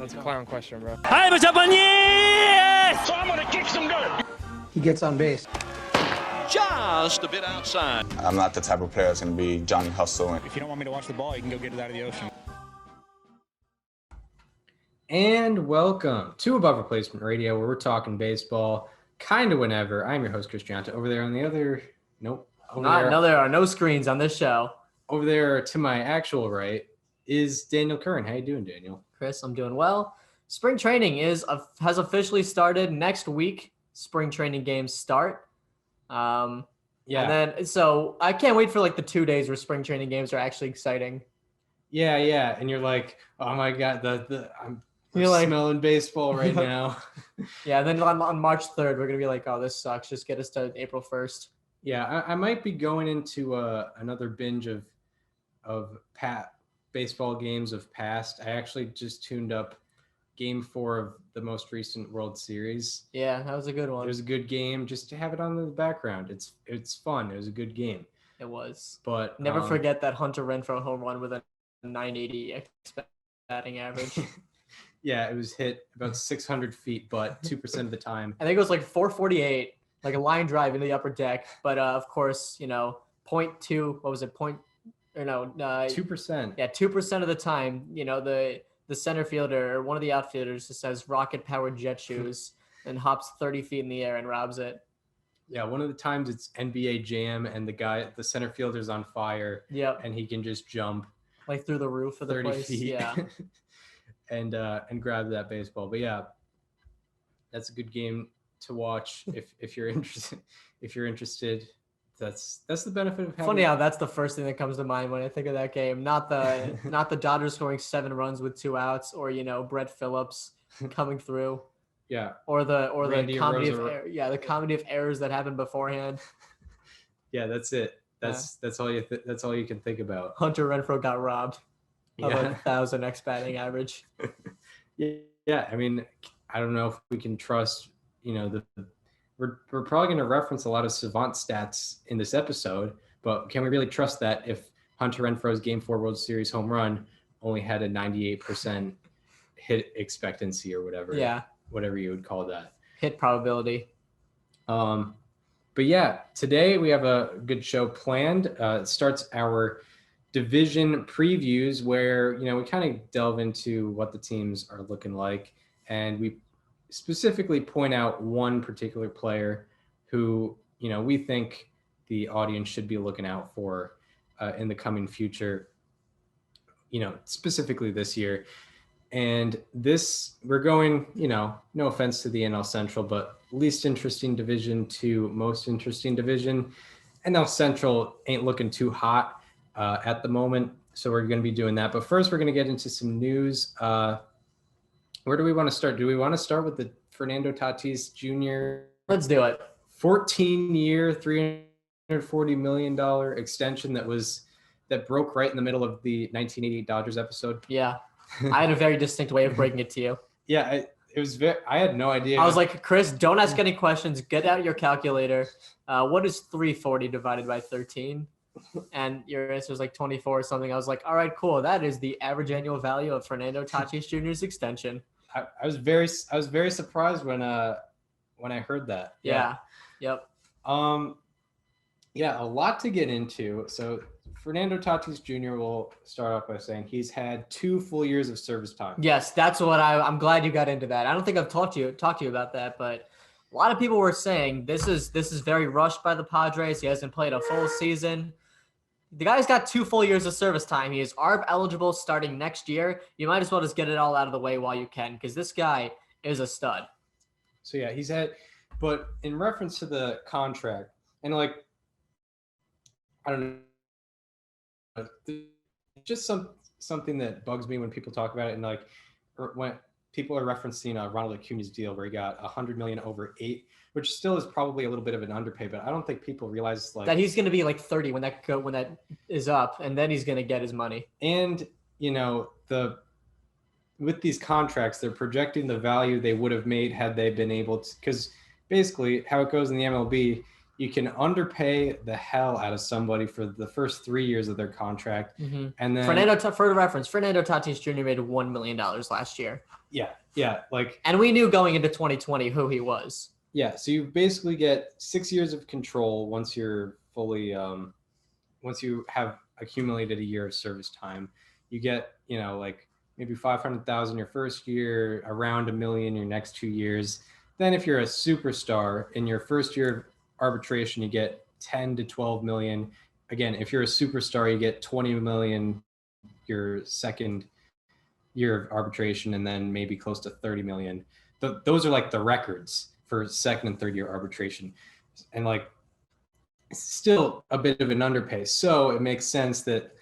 That's a clown question, bro. Hi, what's up on you? So I'm gonna kick some dirt. He gets on base. Just a bit outside. I'm not the type of player that's going to be Johnny Hustle. If you don't want me to watch the ball, you can go get it out of the ocean. And welcome to Above Replacement Radio, where we're talking baseball kind of whenever. I'm your host, Chris Gianta. Over there on the other, there are no screens on this show. Over there to my actual right is Daniel Curran. How you doing, Daniel? Chris, I'm doing well. Spring training has officially started. Next week, spring training games start. And then so I can't wait for like the 2 days where spring training games are actually exciting. Yeah. And you're like, oh my God, I'm like, smelling baseball right now. Yeah. And then on March 3rd, we're gonna be like, oh, this sucks. Just get us to April 1st. Yeah, I might be going into another binge of baseball games of past. I actually just tuned up Game 4 of the most recent World Series. Yeah, that was a good one. It was a good game just to have it on the background. It's fun. It was a good game. It was. But never forget that Hunter Renfroe home run with a 980 batting average. Yeah, it was hit about 600 feet, but 2% of the time. I think it was like 448, like a line drive into the upper deck. But of course, 0.2. What was it? 2%. Yeah, 2% of the time, the center fielder or one of the outfielders just has rocket-powered jet shoes and hops 30 feet in the air and robs it. Yeah, one of the times it's NBA Jam and the center fielder's on fire. Yep. And he can just jump like through the roof of the 30 place. feet. Yeah. and grab that baseball. But yeah, that's a good game to watch if you're interested. If you're interested. That's the benefit of having. Funny how that's the first thing that comes to mind when I think of that game. Not the Dodgers scoring 7 runs with 2 outs, or Brett Phillips coming through. Yeah. Or the Randy comedy Rosa. the comedy of errors that happened beforehand. Yeah, that's it. That's all you can think about. Hunter Renfroe got robbed of Yeah. 1,000 X batting average. Yeah. I mean, I don't know if we can trust. We're probably going to reference a lot of savant stats in this episode, but can we really trust that if Hunter Renfroe's Game 4 World Series home run only had a 98% hit expectancy or whatever? Yeah. Whatever you would call that. Hit probability. But yeah, today we have a good show planned. It starts our division previews where, we kind of delve into what the teams are looking like. And we specifically point out one particular player who, we think the audience should be looking out for in the coming future, specifically this year. And we're going, no offense to the NL Central, but least interesting division to most interesting division. NL Central ain't looking too hot at the moment. So we're going to be doing that. But first, we're going to get into some news. Where do we want to start? Do we want to start with the Fernando Tatis Jr. Let's do it. 14-year, $340 million extension that broke right in the middle of the 1988 Dodgers episode? Yeah. I had a very distinct way of breaking it to you. Yeah, I had no idea. I was like, Chris, don't ask any questions. Get out your calculator. What is 340 divided by 13? And your answer was like 24 or something. I was like, all right, cool. That is the average annual value of Fernando Tatis Jr.'s extension. I was very surprised when I heard that. Yeah. Yep. Yeah, a lot to get into. So Fernando Tatis Jr. will start off by saying he's had 2 full years of service time. Yes, that's what I'm glad you got into that. I don't think I've talked to you about that, but a lot of people were saying this is very rushed by the Padres. He hasn't played a full season. The guy's got 2 full years of service time. He is ARB eligible starting next year. You might as well just get it all out of the way while you can, because this guy is a stud. So yeah, but in reference to the contract, and I don't know, just something that bugs me when people talk about it, and when people are referencing Ronald Acuna's deal where he got $100 million over 8, which still is probably a little bit of an underpay, but I don't think people realize that he's going to be like 30 when that is up, and then he's going to get his money. And with these contracts, they're projecting the value they would have made had they been able to, because basically how it goes in the MLB, you can underpay the hell out of somebody for the first 3 years of their contract. Mm-hmm. And then for reference, Fernando Tatis Jr. made $1 million last year. Yeah. Like, And we knew going into 2020 who he was. yeah. So you basically get 6 years of control once you're fully, once you have accumulated a year of service time. You get, like maybe 500,000 your first year, around $1 million your next 2 years. Then if you're a superstar in your first year of arbitration, you get 10 to 12 million. Again, if you're a superstar, you get 20 million your second year of arbitration, and then maybe close to 30 million. Those are like the records for second and third year arbitration. And like, it's still a bit of an underpay. So it makes sense that,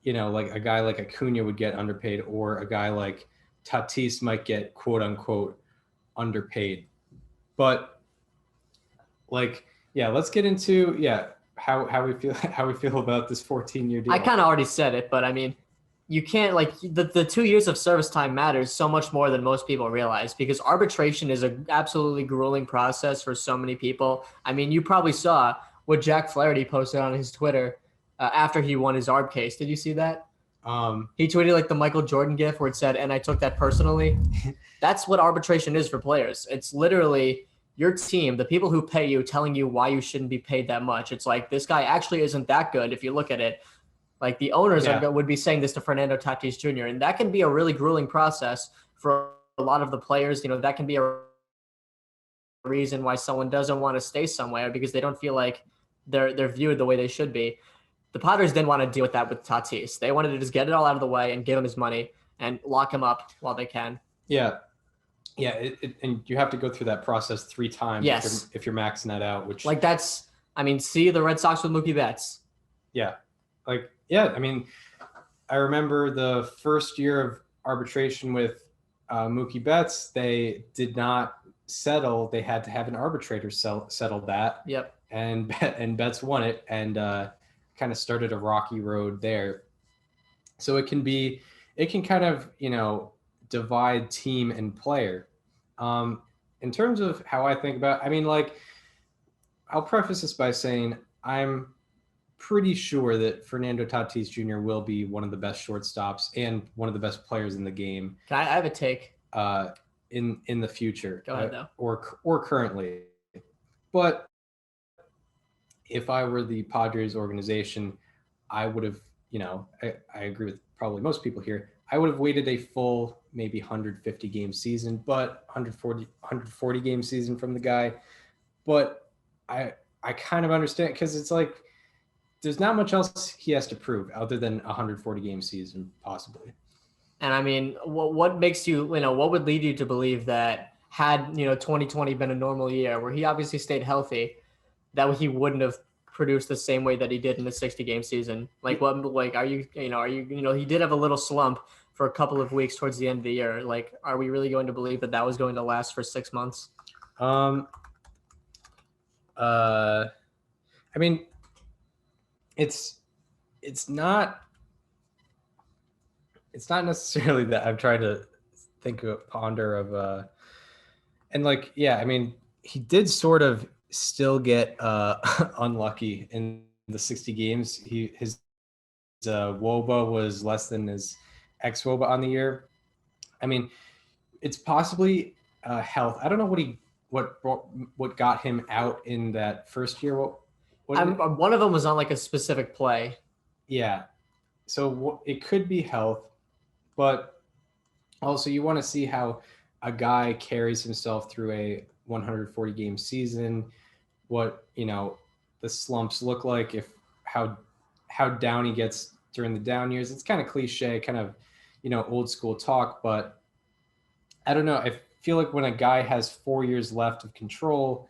like a guy like Acuna would get underpaid, or a guy like Tatis might get quote unquote underpaid. But like, yeah, let's get into how we feel about this 14-year deal. I kind of already said it, but I mean, you can't like the 2 years of service time matters so much more than most people realize, because arbitration is an absolutely grueling process for so many people. I mean, you probably saw what Jack Flaherty posted on his Twitter after he won his ARB case. Did you see that? He tweeted like the Michael Jordan gif where it said, "And I took that personally." That's what arbitration is for players. It's literally your team, the people who pay you, telling you why you shouldn't be paid that much. It's like, this guy actually isn't that good if you look at it. Like, the owners would be saying this to Fernando Tatis Jr., and that can be a really grueling process for a lot of the players. That can be a reason why someone doesn't want to stay somewhere, because they don't feel like they're viewed the way they should be. The Padres didn't want to deal with that with Tatis. They wanted to just get it all out of the way and give him his money and lock him up while they can. Yeah. And you have to go through that process 3 times. Yes. If you're maxing that out, which like see the Red Sox with Mookie Betts. Yeah. I mean, I remember the first year of arbitration with Mookie Betts, they did not settle. They had to have an arbitrator settle that. Yep. And Betts won it, and kind of started a rocky road there. So it can kind of, divide team and player. In terms of how I think about, I mean, like, I'll preface this by saying I'm pretty sure that Fernando Tatis Jr. will be one of the best shortstops and one of the best players in the game. I have a take. In the future. Go ahead, though. Or currently. But if I were the Padres organization, I would have, I agree with probably most people here, I would have waited a full maybe 150 game season, but 140 game season from the guy. But I kind of understand, because it's like, there's not much else he has to prove other than a 140 game season, possibly. And I mean, what makes you, what would lead you to believe that had, 2020 been a normal year where he obviously stayed healthy, that he wouldn't have produced the same way that he did in the 60 game season? Like, are you, he did have a little slump for a couple of weeks towards the end of the year. Like, are we really going to believe that was going to last for 6 months? I mean, it's not necessarily that I'm trying to ponder of, and like, yeah, I mean, he did sort of still get unlucky in the 60 games. His WOBA was less than his ex-WOBA on the year. I mean, it's possibly health. I don't know what got him out in that first year. One of them was on like a specific play. Yeah. So it could be health, but also you want to see how a guy carries himself through a 140 game season, what, the slumps look like, how down he gets during the down years. It's kind of cliche, kind of, old school talk, but I don't know. I feel like when a guy has 4 years left of control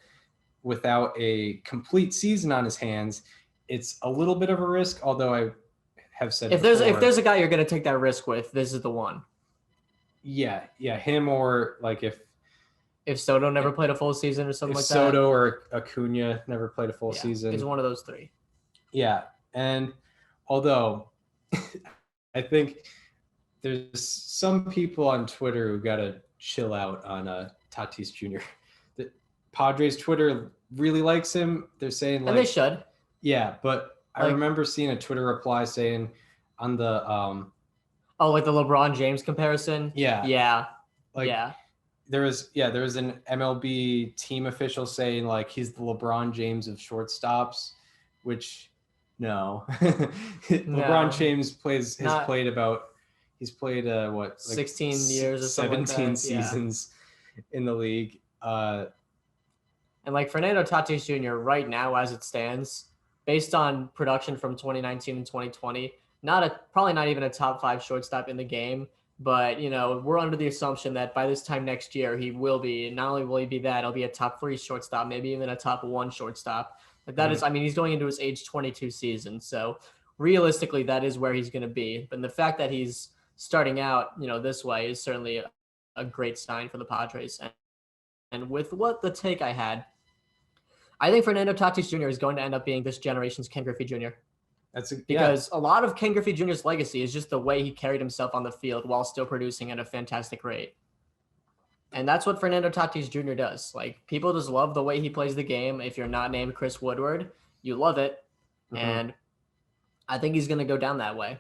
without a complete season on his hands, it's a little bit of a risk. Although I have said if there's a guy you're going to take that risk with, this is the one. Yeah, him, or like if Soto never played a full season or something like that. Soto or Acuna never played a full season. He's one of those 3. Yeah, and although I think there's some people on Twitter who got to chill out on Tatis Jr. The Padres Twitter really likes him. They're saying, like, and they should. Yeah, but I remember seeing a Twitter reply saying on the like the LeBron James comparison. Yeah. Yeah. Like yeah. there was an MLB team official saying like he's the LeBron James of shortstops, which no. LeBron James he's played what, like 16 years or something like 17 that, yeah. seasons in the league. And like Fernando Tatis Jr. right now, as it stands, based on production from 2019 and 2020, probably not even a top 5 shortstop in the game. But we're under the assumption that by this time next year, he will be. Not only will he be that, he'll be a top 3 shortstop, maybe even a top 1 shortstop. Like that is, I mean, he's going into his age 22 season, so realistically, that is where he's going to be. But the fact that he's starting out, this way is certainly a great sign for the Padres. And with what the take I had, I think Fernando Tatis Jr. is going to end up being this generation's Ken Griffey Jr. Because a lot of Ken Griffey Jr.'s legacy is just the way he carried himself on the field while still producing at a fantastic rate. And that's what Fernando Tatis Jr. does. Like, people just love the way he plays the game. If you're not named Chris Woodward, you love it. Mm-hmm. And I think he's going to go down that way.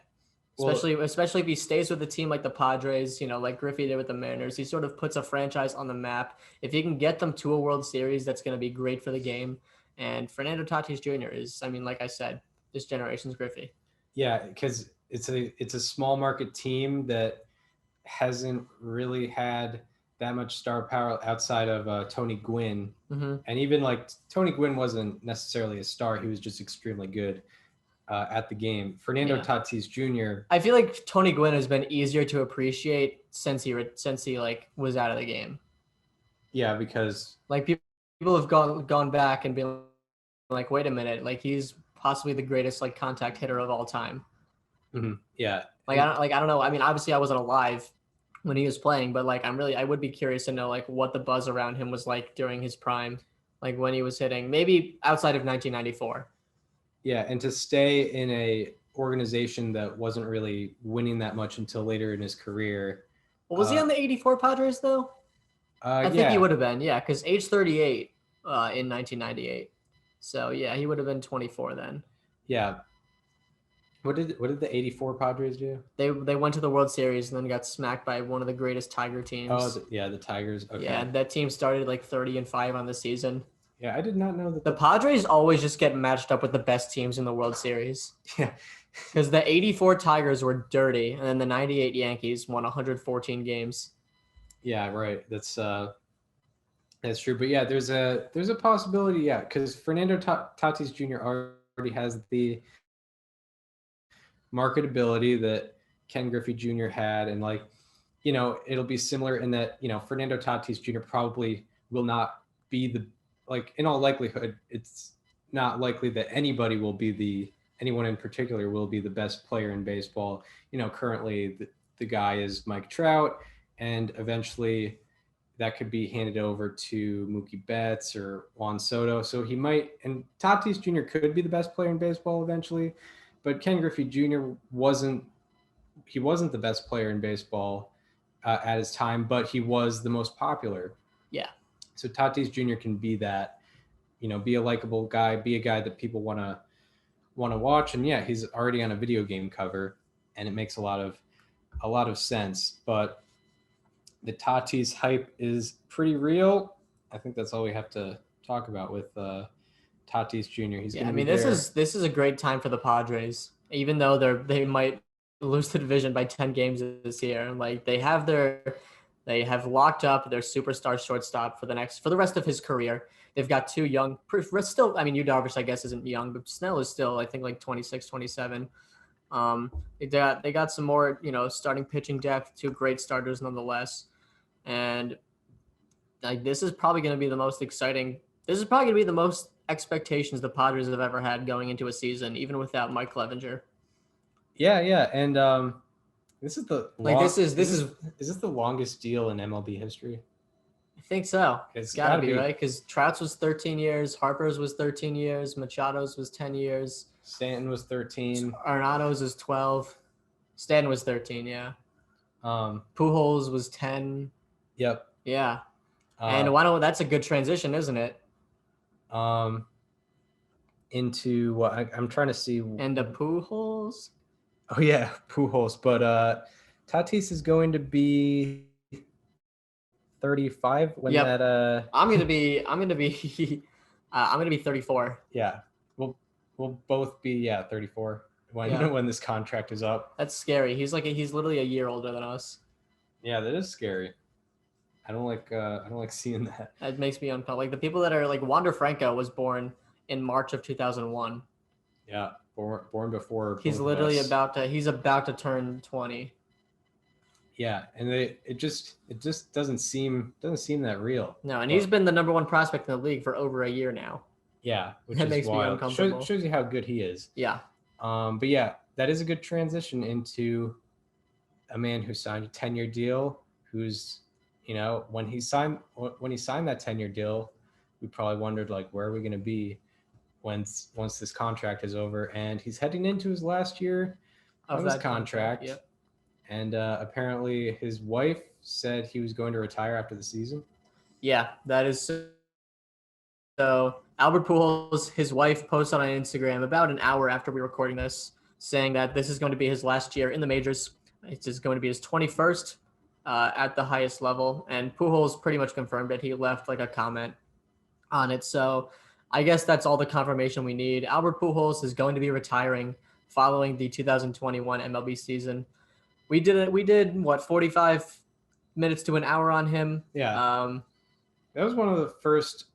Especially if he stays with a team like the Padres, like Griffey did with the Mariners. He sort of puts a franchise on the map. If he can get them to a World Series, that's going to be great for the game. And Fernando Tatis Jr. is, I mean, like I said, this generation's Griffey. Yeah, because it's a small market team that hasn't really had that much star power outside of Tony Gwynn. Mm-hmm. And even like Tony Gwynn wasn't necessarily a star. He was just extremely good at the game. Fernando Tatis Jr. I feel like Tony Gwynn has been easier to appreciate since he like was out of the game. Yeah, because like people have gone back and been like, wait a minute, like he's possibly the greatest like contact hitter of all time. Mm-hmm. Yeah. I don't know. I mean, obviously I wasn't alive when he was playing, but like I would be curious to know like what the buzz around him was like during his prime, like when he was hitting, maybe outside of 1994. Yeah, and to stay in a organization that wasn't really winning that much until later in his career. Well, was he on the 84 Padres though? I think he would have been, yeah, because age 38 in 1998. So yeah, he would have been 24 then. Yeah. What did the 84 Padres do? They went to the World Series and then got smacked by one of the greatest Tiger teams. Oh, the Tigers. Okay. Yeah, that team started like 30-5 on the season. Yeah, I did not know that. The Padres always just get matched up with the best teams in the World Series. Yeah. Because the 84 Tigers were dirty, and then the 98 Yankees won 114 games. Yeah, right. That's true. But yeah, there's a possibility, yeah, because Fernando Tatis Jr. already has the marketability that Ken Griffey Jr. had, and like, it'll be similar in that, Fernando Tatis Jr. probably will not be in all likelihood, it's not likely that anyone in particular will be the best player in baseball. Currently the guy is Mike Trout, and eventually that could be handed over to Mookie Betts or Juan Soto. So he might, and Tatis Jr. could be the best player in baseball eventually, but Ken Griffey Jr. wasn't the best player in baseball at his time, but he was the most popular. Yeah. So Tatis Jr. can be that, be a likable guy, be a guy that people want to watch. And yeah, he's already on a video game cover, and it makes a lot of sense. But the Tatis hype is pretty real. I think that's all we have to talk about with Tatis Jr. This is a great time for the Padres, even though they might lose the division by 10 games this year. Like they have locked up their superstar shortstop for the rest of his career. They've got two young, still, I mean, Yu Darvish, I guess, isn't young, but Snell is still, I think, like 26, 27. They got some more, starting pitching depth, two great starters nonetheless. And like, this is probably going to be the most exciting. This is probably going to be the most expectations the Padres have ever had going into a season, even without Mike Clevenger. Yeah. And, this is the is this the longest deal in MLB history? I think so. It's gotta be right, because Trout's was 13 years, Harper's was 13 years, Machado's was 10 years, Stanton was 13, Arenado's was 12, Stanton was 13, yeah. Pujols was 10. Yep. Yeah. And that's a good transition, isn't it? Into what I'm trying to see. And the Pujols. Oh yeah, Pujols. But Tatis is going to be 35 when Yep. that I'm gonna be 34. yeah, we'll both be 34 when Yeah. when this contract is up. That's scary. He's literally a year older than us. Yeah, that is scary. I don't like seeing that. That makes me uncomfortable. Like the people that are like Wander Franco was born in March of 2001. Yeah, born before He's both of literally us. about to turn 20. Yeah, and it just doesn't seem that real. No, and But, he's been the number one prospect in the league for over a year now. yeah, which That is makes me wild. uncomfortable. Shows you how good he is. Yeah. But yeah, that is a good transition into a man who signed a 10-year deal. Who's, when he signed that 10-year deal, we probably wondered like, where are we going to be once this contract is over? And he's heading into his last year of his that contract. Yep. And apparently his wife said he was going to retire after the season. Yeah, that is so. Albert Pujols, his wife, posted on Instagram about an hour after we were recording this, saying that this is going to be his last year in the majors. It's just going to be his 21st at the highest level. And Pujols pretty much confirmed it. He left like a comment on it. So I guess that's all the confirmation we need. Albert Pujols is going to be retiring following the 2021 MLB season. We did what, 45 minutes to an hour on him. Yeah. That was one of the first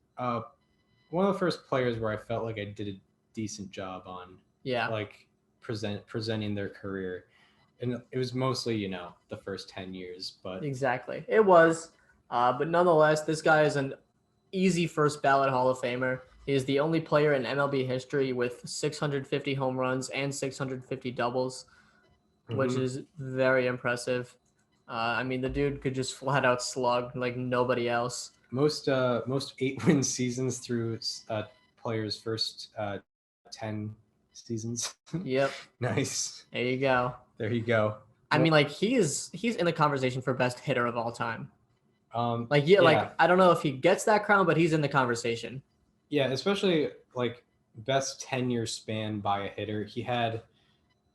players where I felt like I did a decent job on. Yeah. Like presenting their career. And it was mostly, the first 10 years, but Exactly. It was. But nonetheless, this guy is an easy first ballot Hall of Famer. He is the only player in MLB history with 650 home runs and 650 doubles, which is very impressive. I mean, the dude could just flat out slug like nobody else. Most 8-win seasons through players' first 10 seasons. Yep. Nice. There you go. There you go. I mean, like he's in the conversation for best hitter of all time. Like yeah. like I don't know if he gets that crown, but he's in the conversation. Yeah, especially like best 10-year span by a hitter. He had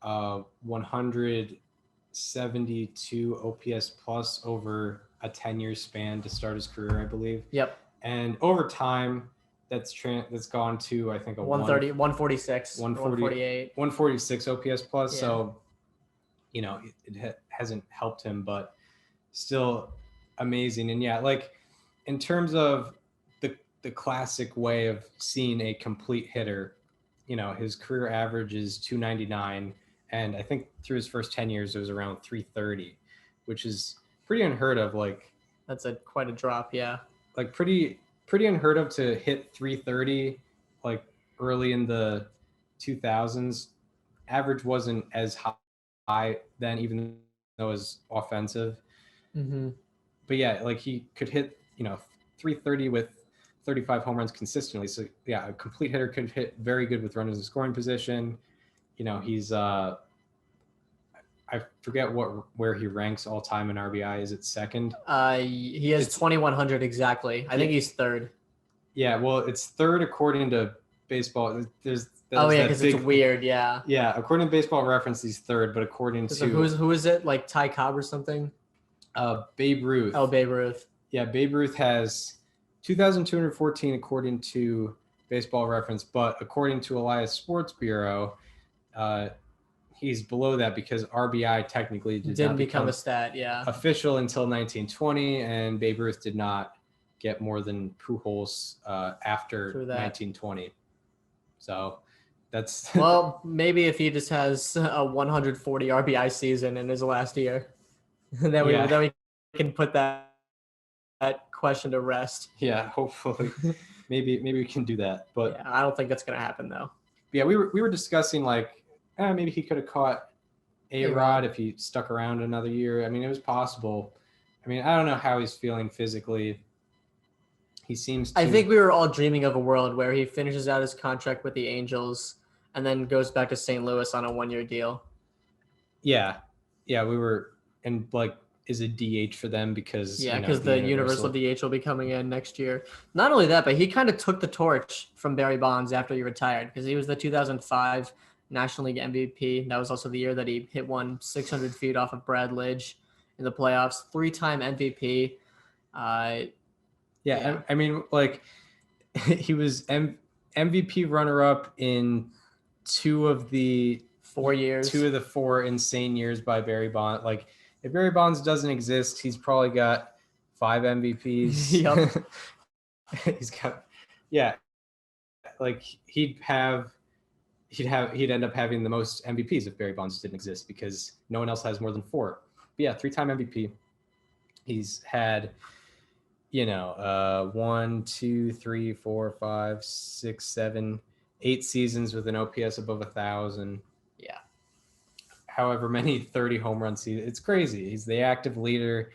172 OPS plus over a 10-year span to start his career, I believe. Yep. And over time, that's gone to, I think, a 130, 146, 148 146 OPS plus. Yeah. So, it hasn't helped him, but still amazing. And yeah, like in terms of the classic way of seeing a complete hitter, his career average is 299. And I think through his first 10 years, it was around 330, which is pretty unheard of. Like that's quite a drop. Yeah. Like pretty unheard of to hit 330, like early in the 2000s. Average wasn't as high then, even though it was offensive. Mm-hmm. But yeah, like he could hit, 330 with 35 home runs consistently. So yeah, a complete hitter could hit very good with runners in scoring position. He's I forget where he ranks all time in RBI. Is it second? He has 2,100 exactly. I think he's third. Yeah, well, it's third according to baseball. There's because it's weird. Yeah. Yeah, according to Baseball Reference, he's third, but according to who is it? Like Ty Cobb or something? Babe Ruth. Oh, Babe Ruth. Yeah, Babe Ruth has 2,214 according to Baseball Reference, but according to Elias Sports Bureau, he's below that because RBI technically didn't become a stat. Yeah. Official until 1920, and Babe Ruth did not get more than Pujols after 1920. So that's well, maybe if he just has a 140 RBI season in his last year, then we can put that question to rest. Yeah, hopefully, maybe we can do that. But yeah, I don't think that's gonna happen though. Yeah, we were discussing like maybe he could have caught A-Rod if he stuck around another year. I mean, it was possible. I mean, I don't know how he's feeling physically. He seems to... I think we were all dreaming of a world where he finishes out his contract with the Angels and then goes back to St. Louis on a 1-year deal. Yeah, we were, and like is a DH for them because the universal DH will be coming in next year. Not only that, but he kind of took the torch from Barry Bonds after he retired because he was the 2005 National League MVP. That was also the year that he hit one 600 feet off of Brad Lidge in the playoffs. 3-time MVP. Yeah. I mean, like he was MVP runner-up in 2 of the 4 years. 2 of the 4 insane years by Barry Bonds. Like if Barry Bonds doesn't exist, he's probably got 5 MVPs. Yep. He's got, yeah, like he'd end up having the most MVPs if Barry Bonds didn't exist because no one else has more than 4. But yeah, 3-time MVP. He's had, 1, 2, 3, 4, 5, 6, 7, 8 seasons with an OPS above 1,000. Yeah. However many 30 home run seasons. It's crazy. He's the active leader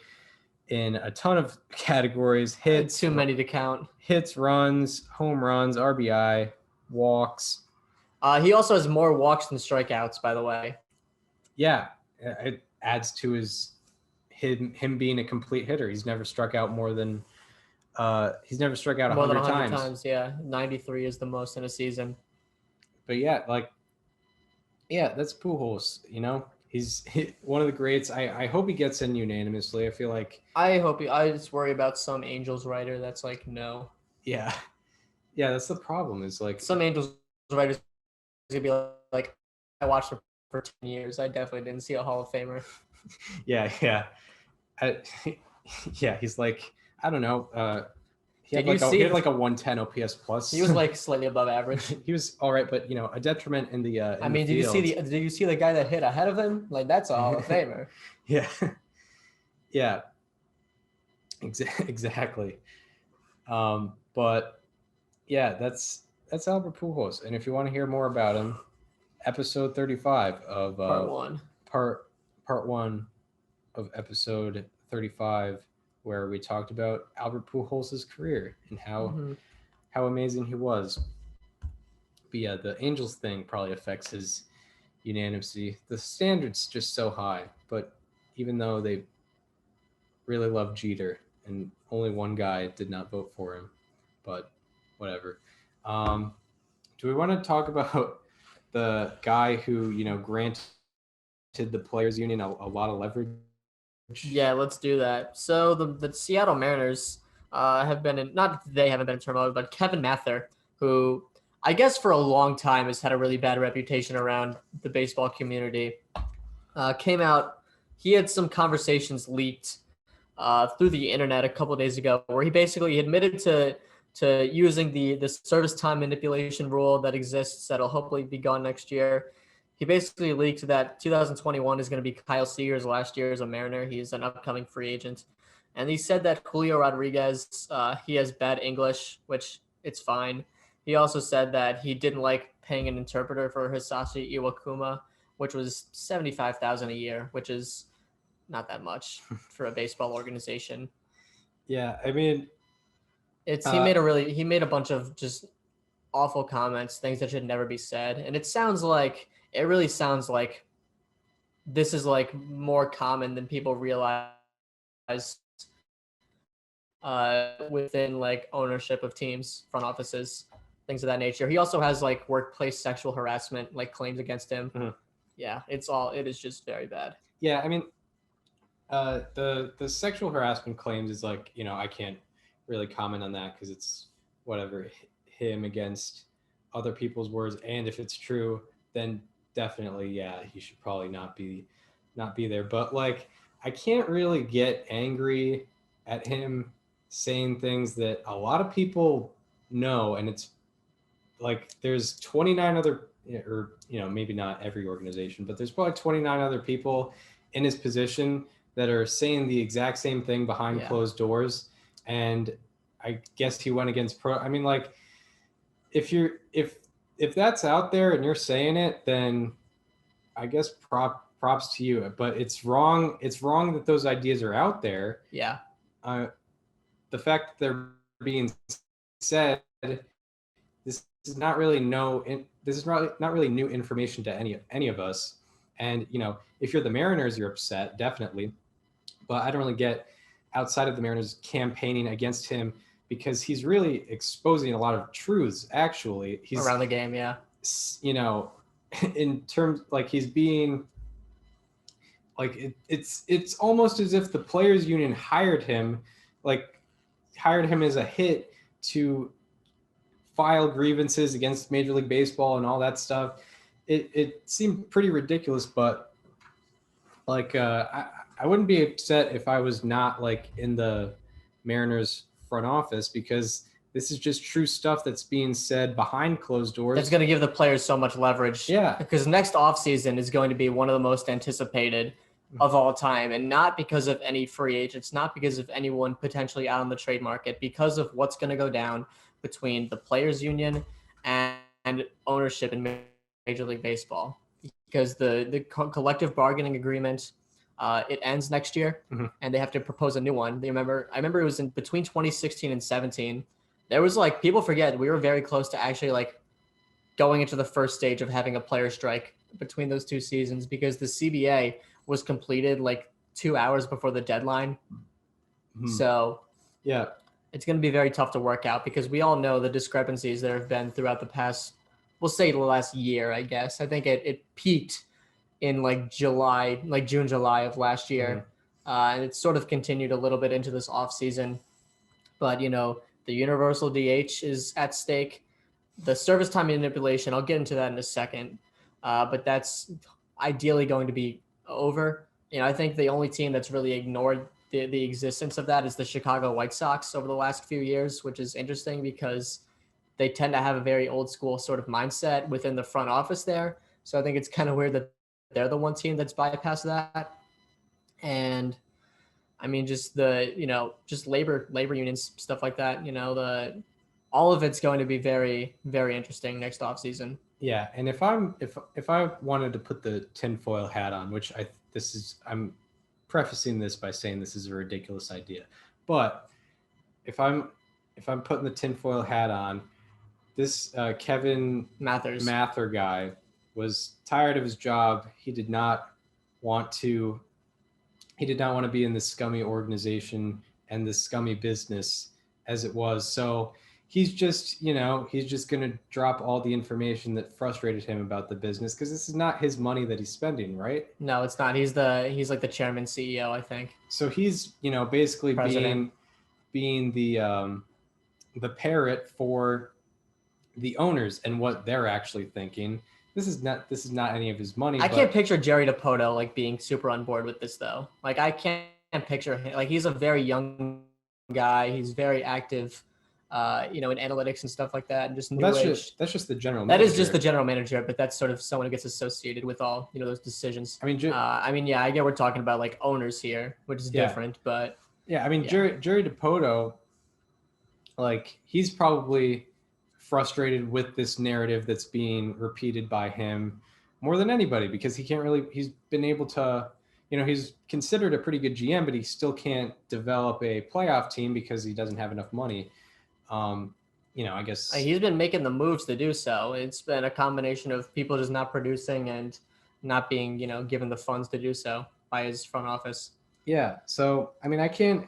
in a ton of categories. Hits. Too many to count. Hits, runs, home runs, RBI, walks. He also has more walks than strikeouts, by the way. Yeah, it adds to him being a complete hitter. He's never struck out more than 100 times. Yeah, 93 is the most in a season. But yeah, that's Pujols. He's one of the greats. I hope he gets in unanimously. I feel like I just worry about some Angels writer that's like no. Yeah, that's the problem. Is like some Angels writers gonna be like, I watched him for 10 years. I definitely didn't see a Hall of Famer. Yeah. He's like, I don't know. He had like a 110 OPS plus. He was like slightly above average. He was all right, but a detriment in the. Did you see the guy that hit ahead of him? Like that's a Hall of Famer. Yeah. Exactly. But yeah, that's Albert Pujols, and if you want to hear more about him, episode 35 of part one of episode 35, where we talked about Albert Pujols' career and how amazing he was. But yeah, the Angels thing probably affects his unanimity. The standard's just so high, but even though they really love Jeter and only one guy did not vote for him, but whatever. Do we want to talk about the guy who, granted the players union a lot of leverage? Yeah, let's do that. So the Seattle Mariners haven't been in turmoil, but Kevin Mather, who I guess for a long time has had a really bad reputation around the baseball community, came out. He had some conversations leaked through the internet a couple of days ago where he basically admitted to using the service time manipulation rule that exists that'll hopefully be gone next year. He basically leaked that 2021 is going to be Kyle Seager's last year as a Mariner. He's an upcoming free agent. And he said that Julio Rodriguez, he has bad English, which it's fine. He also said that he didn't like paying an interpreter for Hisashi Iwakuma, which was $75,000 a year, which is not that much for a baseball organization. Yeah, I mean, he made a bunch of just awful comments, things that should never be said, and it really sounds like this is like more common than people realize within like ownership of teams, front offices, things of that nature. He also has like workplace sexual harassment like claims against him. Mm-hmm. Yeah, it is just very bad. Yeah, I mean, the sexual harassment claims is like, I can't really comment on that because it's whatever, him against other people's words, and if it's true, then definitely, yeah, he should probably not be there. But like, I can't really get angry at him saying things that a lot of people know, and it's like there's 29 other, or maybe not every organization, but there's probably 29 other people in his position that are saying the exact same thing behind closed doors, and I guess he went against I mean, like, if that's out there and you're saying it, then I guess props to you. But it's wrong. It's wrong that those ideas are out there. Yeah. The fact that they're being said, this is not really not really new information to any of us. And if you're the Mariners, you're upset, definitely. But I don't really get outside of the Mariners campaigning against him, because he's really exposing a lot of truths, actually. He's around the game, yeah. In terms, like, he's being, like, it's almost as if the players union hired him like hired him as a hit to file grievances against Major League Baseball and all that stuff. It seemed pretty ridiculous, but like I wouldn't be upset if I was not like in the Mariners front office, because this is just true stuff that's being said behind closed doors. That's going to give the players so much leverage. Yeah. Because next offseason is going to be one of the most anticipated of all time. And not because of any free agents, not because of anyone potentially out on the trade market, because of what's going to go down between the players union and ownership in Major League Baseball. Because the collective bargaining agreement, it ends next year, and they have to propose a new one. I remember it was in between 2016 and 17. There was like, people forget, we were very close to actually like going into the first stage of having a player strike between those two seasons, because the CBA was completed like 2 hours before the deadline. So yeah, it's going to be very tough to work out, because we all know the discrepancies there have been throughout the past, we'll say the last year, I guess. I think it peaked in like June, July of last year. And it's sort of continued a little bit into this off season. But, you know, the universal DH is at stake. The service time manipulation, I'll get into that in a second. But that's ideally going to be over. You know, I think the only team that's really ignored the existence of that is the Chicago White Sox over the last few years, which is interesting because they tend to have a very old school sort of mindset within the front office there. So I think it's kind of weird that they're the one team that's bypassed that. And I mean, just just labor unions, stuff like that, all of it's going to be very, very interesting next offseason. Yeah, and if I wanted to put the tinfoil hat on, which I'm prefacing this by saying this is a ridiculous idea, but if I'm putting the tinfoil hat on, this Kevin Mather guy was tired of his job. He did not want to be in this scummy organization and this scummy business as it was. So he's just going to drop all the information that frustrated him about the business, because this is not his money that he's spending, right? No, it's not. He's like the chairman CEO, I think. So he's, basically President. being the parrot for the owners and what they're actually thinking. This is not any of his money. I can't picture Jerry DiPoto like being super on board with this though. Like I can't picture him. Like he's a very young guy. He's very active, in analytics and stuff like that. And just that's just the general manager. That is just the general manager, but that's sort of someone who gets associated with all, those decisions. I get we're talking about like owners here, which is different, but Jerry DiPoto, like he's probably frustrated with this narrative that's being repeated by him more than anybody, because he's been able to, he's considered a pretty good GM, but he still can't develop a playoff team because he doesn't have enough money. I guess he's been making the moves to do so. It's been a combination of people just not producing and not being, given the funds to do so by his front office. Yeah. So, I can't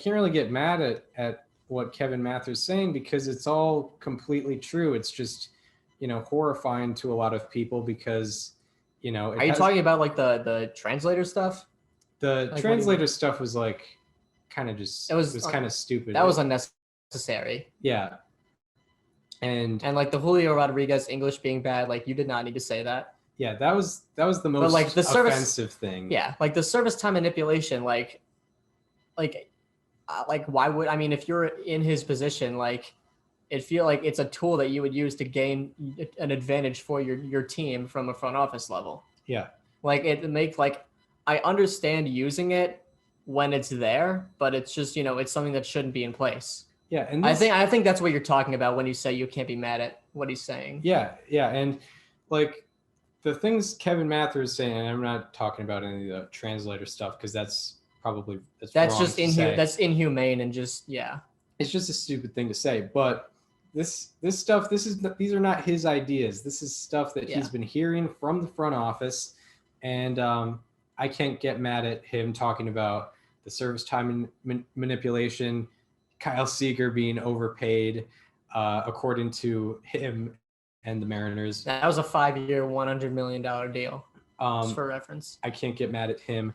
really get mad at what Kevin Mather's saying, because it's all completely true. It's just, horrifying to a lot of people because, Are you talking about like the translator stuff? The like, translator stuff was like kind of just, it was kind of stupid. That was unnecessary. Yeah. And like the Julio Rodriguez English being bad, like you did not need to say that. Yeah, that was the most like the offensive thing. Yeah, like the service time manipulation, like why would, if you're in his position, like it feel like it's a tool that you would use to gain an advantage for your team from a front office level. Yeah. Like I understand using it when it's there, but it's just, it's something that shouldn't be in place. Yeah. And I think that's what you're talking about when you say you can't be mad at what he's saying. Yeah. Yeah. And like the things Kevin Mather is saying, and I'm not talking about any of the translator stuff, because that's just inhumane and just, it's just a stupid thing to say. But this stuff, these are not his ideas. This is stuff that he's been hearing from the front office, and I can't get mad at him talking about the service time manipulation, Kyle Seager being overpaid, according to him and the Mariners. That was a 5-year, $100 million deal. Just for reference. I can't get mad at him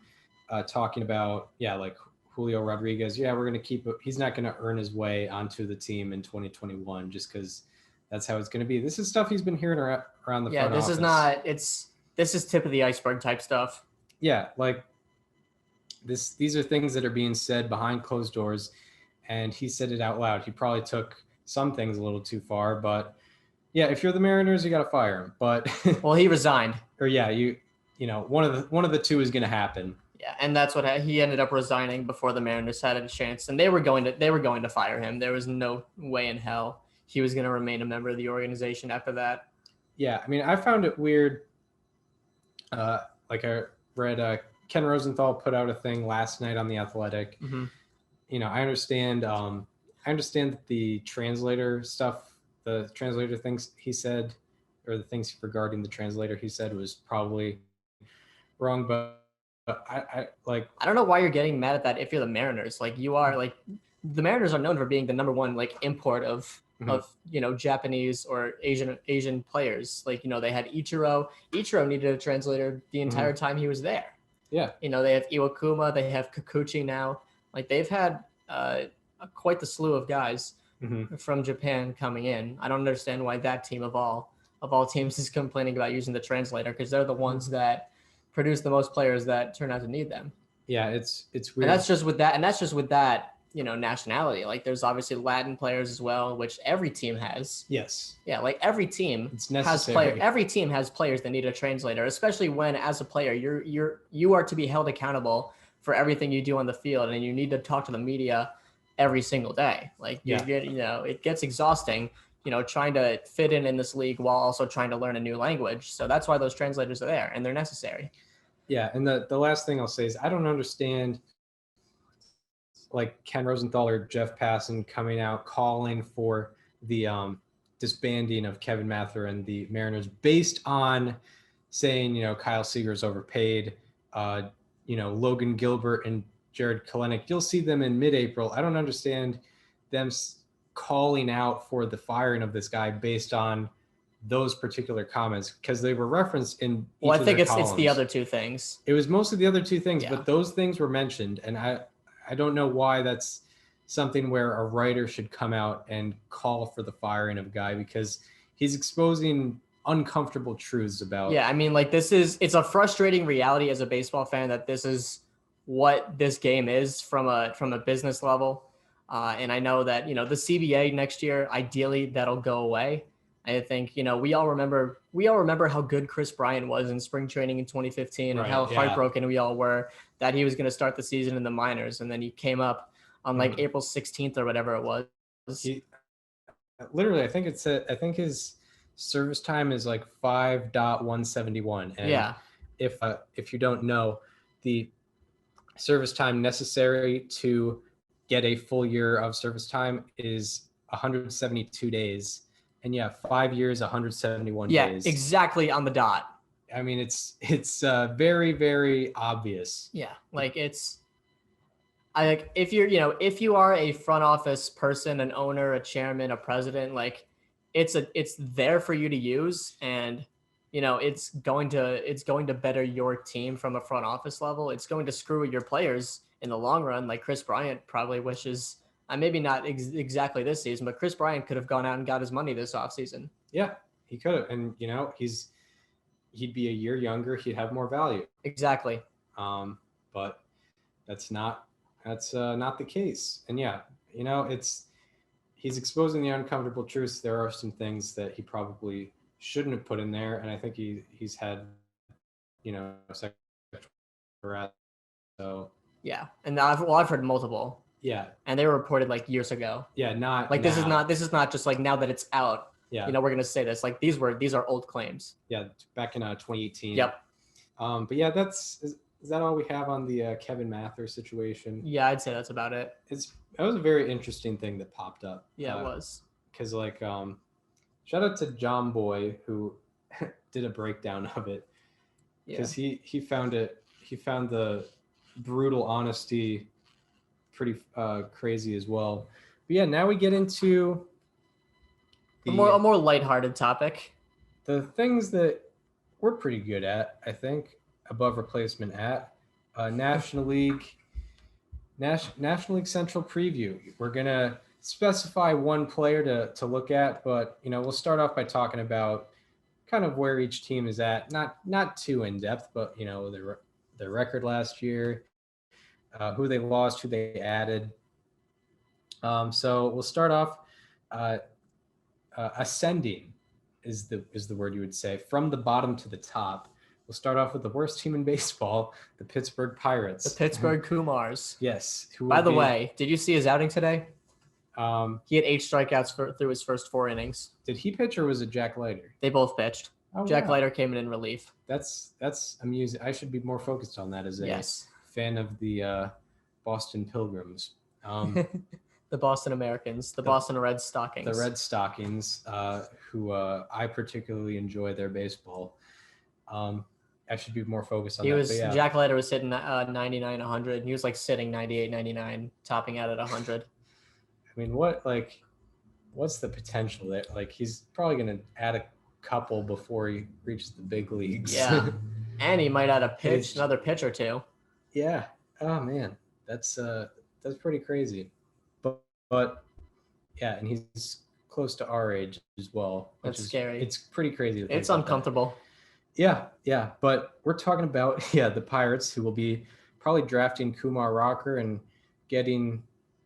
talking about, like Julio Rodriguez, yeah, we're going to keep it. He's not going to earn his way onto the team in 2021 just because that's how it's going to be. This is stuff he's been hearing around the front office. This is tip of the iceberg type stuff. Yeah, like these are things that are being said behind closed doors, and he said it out loud. He probably took some things a little too far, but yeah, if you're the Mariners, you got to fire him. But well, he resigned. Or yeah, you know, one of the two is going to happen. Yeah, and that's what he ended up resigning before the Mariners had a chance, and they were going to fire him. There was no way in hell he was going to remain a member of the organization after that. Yeah, I mean, I found it weird. Like I read Ken Rosenthal put out a thing last night on The Athletic. Mm-hmm. You know, I understand that the translator stuff, the translator things he said, or the things regarding the translator he said was probably wrong, but I don't know why you're getting mad at that if you're the Mariners. Like you are, like the Mariners are known for being the number one like import of Japanese or Asian players. Like, they had Ichiro. Ichiro needed a translator the entire time he was there. Yeah. They have Iwakuma, they have Kikuchi now. Like they've had quite the slew of guys from Japan coming in. I don't understand why that team of all teams is complaining about using the translator, because they're the ones that produce the most players that turn out to need them. Yeah, it's weird. And that's just with that, nationality. Like there's obviously Latin players as well, which every team has. Yes. Yeah, like every team has players that need a translator, especially when as a player you are to be held accountable for everything you do on the field, and you need to talk to the media every single day. Like it gets exhausting, trying to fit in this league while also trying to learn a new language. So that's why those translators are there, and they're necessary. Yeah, and the last thing I'll say is I don't understand like Ken Rosenthal or Jeff Passan coming out calling for the disbanding of Kevin Mather and the Mariners based on saying, Kyle Seager's overpaid, Logan Gilbert and Jared Kelenic. You'll see them in mid-April. I don't understand them calling out for the firing of this guy based on those particular comments, because they were referenced in each I think of their it's the other two things. It was mostly the other two things, but those things were mentioned, and I don't know why that's something where a writer should come out and call for the firing of a guy, because he's exposing uncomfortable truths about. Yeah, I mean, like it's a frustrating reality as a baseball fan that this is what this game is from a business level. And I know that, the CBA next year, ideally that'll go away. I think, we all remember how good Chris Bryant was in spring training in 2015 and how heartbroken we all were that he was going to start the season in the minors. And then he came up on like April 16th or whatever it was. Literally, I think his service time is like 5.171. And if you don't know, the service time necessary to get a full year of service time is 172 days. And 5 years, 171 days. Yeah, exactly on the dot. I mean, it's very, very obvious. Yeah, like if you are a front office person, an owner, a chairman, a president, like it's there for you to use, and it's going to better your team from a front office level. It's going to screw with your players in the long run. Like Chris Bryant probably wishes. Maybe not exactly this season, but Chris Bryant could have gone out and got his money this offseason. Yeah, he could have. And, he'd be a year younger. He'd have more value. Exactly. But that's not the case. And he's exposing the uncomfortable truths. There are some things that he probably shouldn't have put in there. And I think he's had, sexual harassment. So. Yeah. And I've heard multiple. Yeah. And they were reported like years ago. Yeah, not like now. This is not just like now that it's out. Yeah. We're going to say this. Like these are old claims. Yeah, back in 2018. Yep. But yeah, is that all we have on the Kevin Mather situation? Yeah, I'd say that's about it. That was a very interesting thing that popped up. Yeah, it was. Cuz shout out to John Boy who did a breakdown of it. Cuz he found the brutal honesty pretty crazy as well. But yeah, now we get into a more lighthearted topic. The things that we're pretty good at, I think, above replacement at National League. National League Central preview. We're gonna specify one player to look at, but we'll start off by talking about kind of where each team is at. Not too in depth, but their record last year, who they lost, who they added. So we'll start off ascending is the word you would say, from the bottom to the top. We'll start off with the worst team in baseball, the Pittsburgh Pirates. The Pittsburgh Kumars. Yes. By the way, did you see his outing today? He had 8 strikeouts through his first 4 innings. Did he pitch or was it Jack Leiter? They both pitched. Oh, Jack wow. Leiter came in relief. That's amusing. I should be more focused on that as a fan of the Boston Pilgrims. The Boston Americans, the Boston Red Stockings. The Red Stockings, who I particularly enjoy their baseball. I should be more focused on that. Jack Leiter was hitting 99, 100. He was like sitting 98, 99, topping out at 100. I mean, what's the potential there? Like, he's probably going to add a couple before he reaches the big leagues. Yeah. And he might add another pitch or two. Yeah. Oh man, that's pretty crazy. But yeah, and he's close to our age as well. That's scary. It's pretty crazy. It's uncomfortable. Yeah. But we're talking about the Pirates, who will be probably drafting Kumar Rocker and getting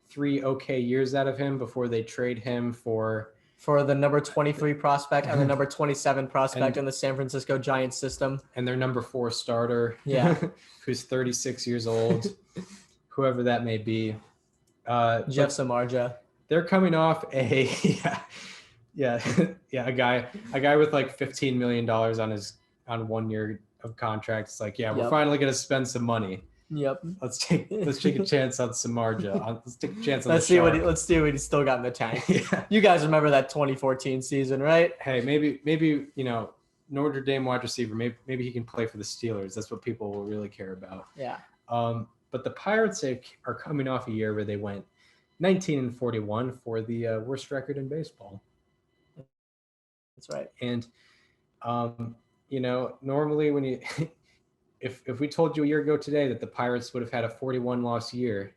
3 okay years out of him before they trade him for the number 23 prospect and the number 27 prospect in the San Francisco Giants system. And their number 4 starter, who's 36 years old, whoever that may be. Jeff Samardzija. They're coming off a guy with like $15 million on 1 year of contract. It's like, we're finally gonna spend some money. Yep. Let's take a chance on Samardzija. Let's take a chance on let's see what he's still got in the tank. You guys remember that 2014 season, right? Hey, maybe Notre Dame wide receiver. Maybe he can play for the Steelers. That's what people will really care about. Yeah. But the Pirates are coming off a year where they went 19-41 for the worst record in baseball. That's right. And normally when you if we told you a year ago today that the Pirates would have had a 41 loss year,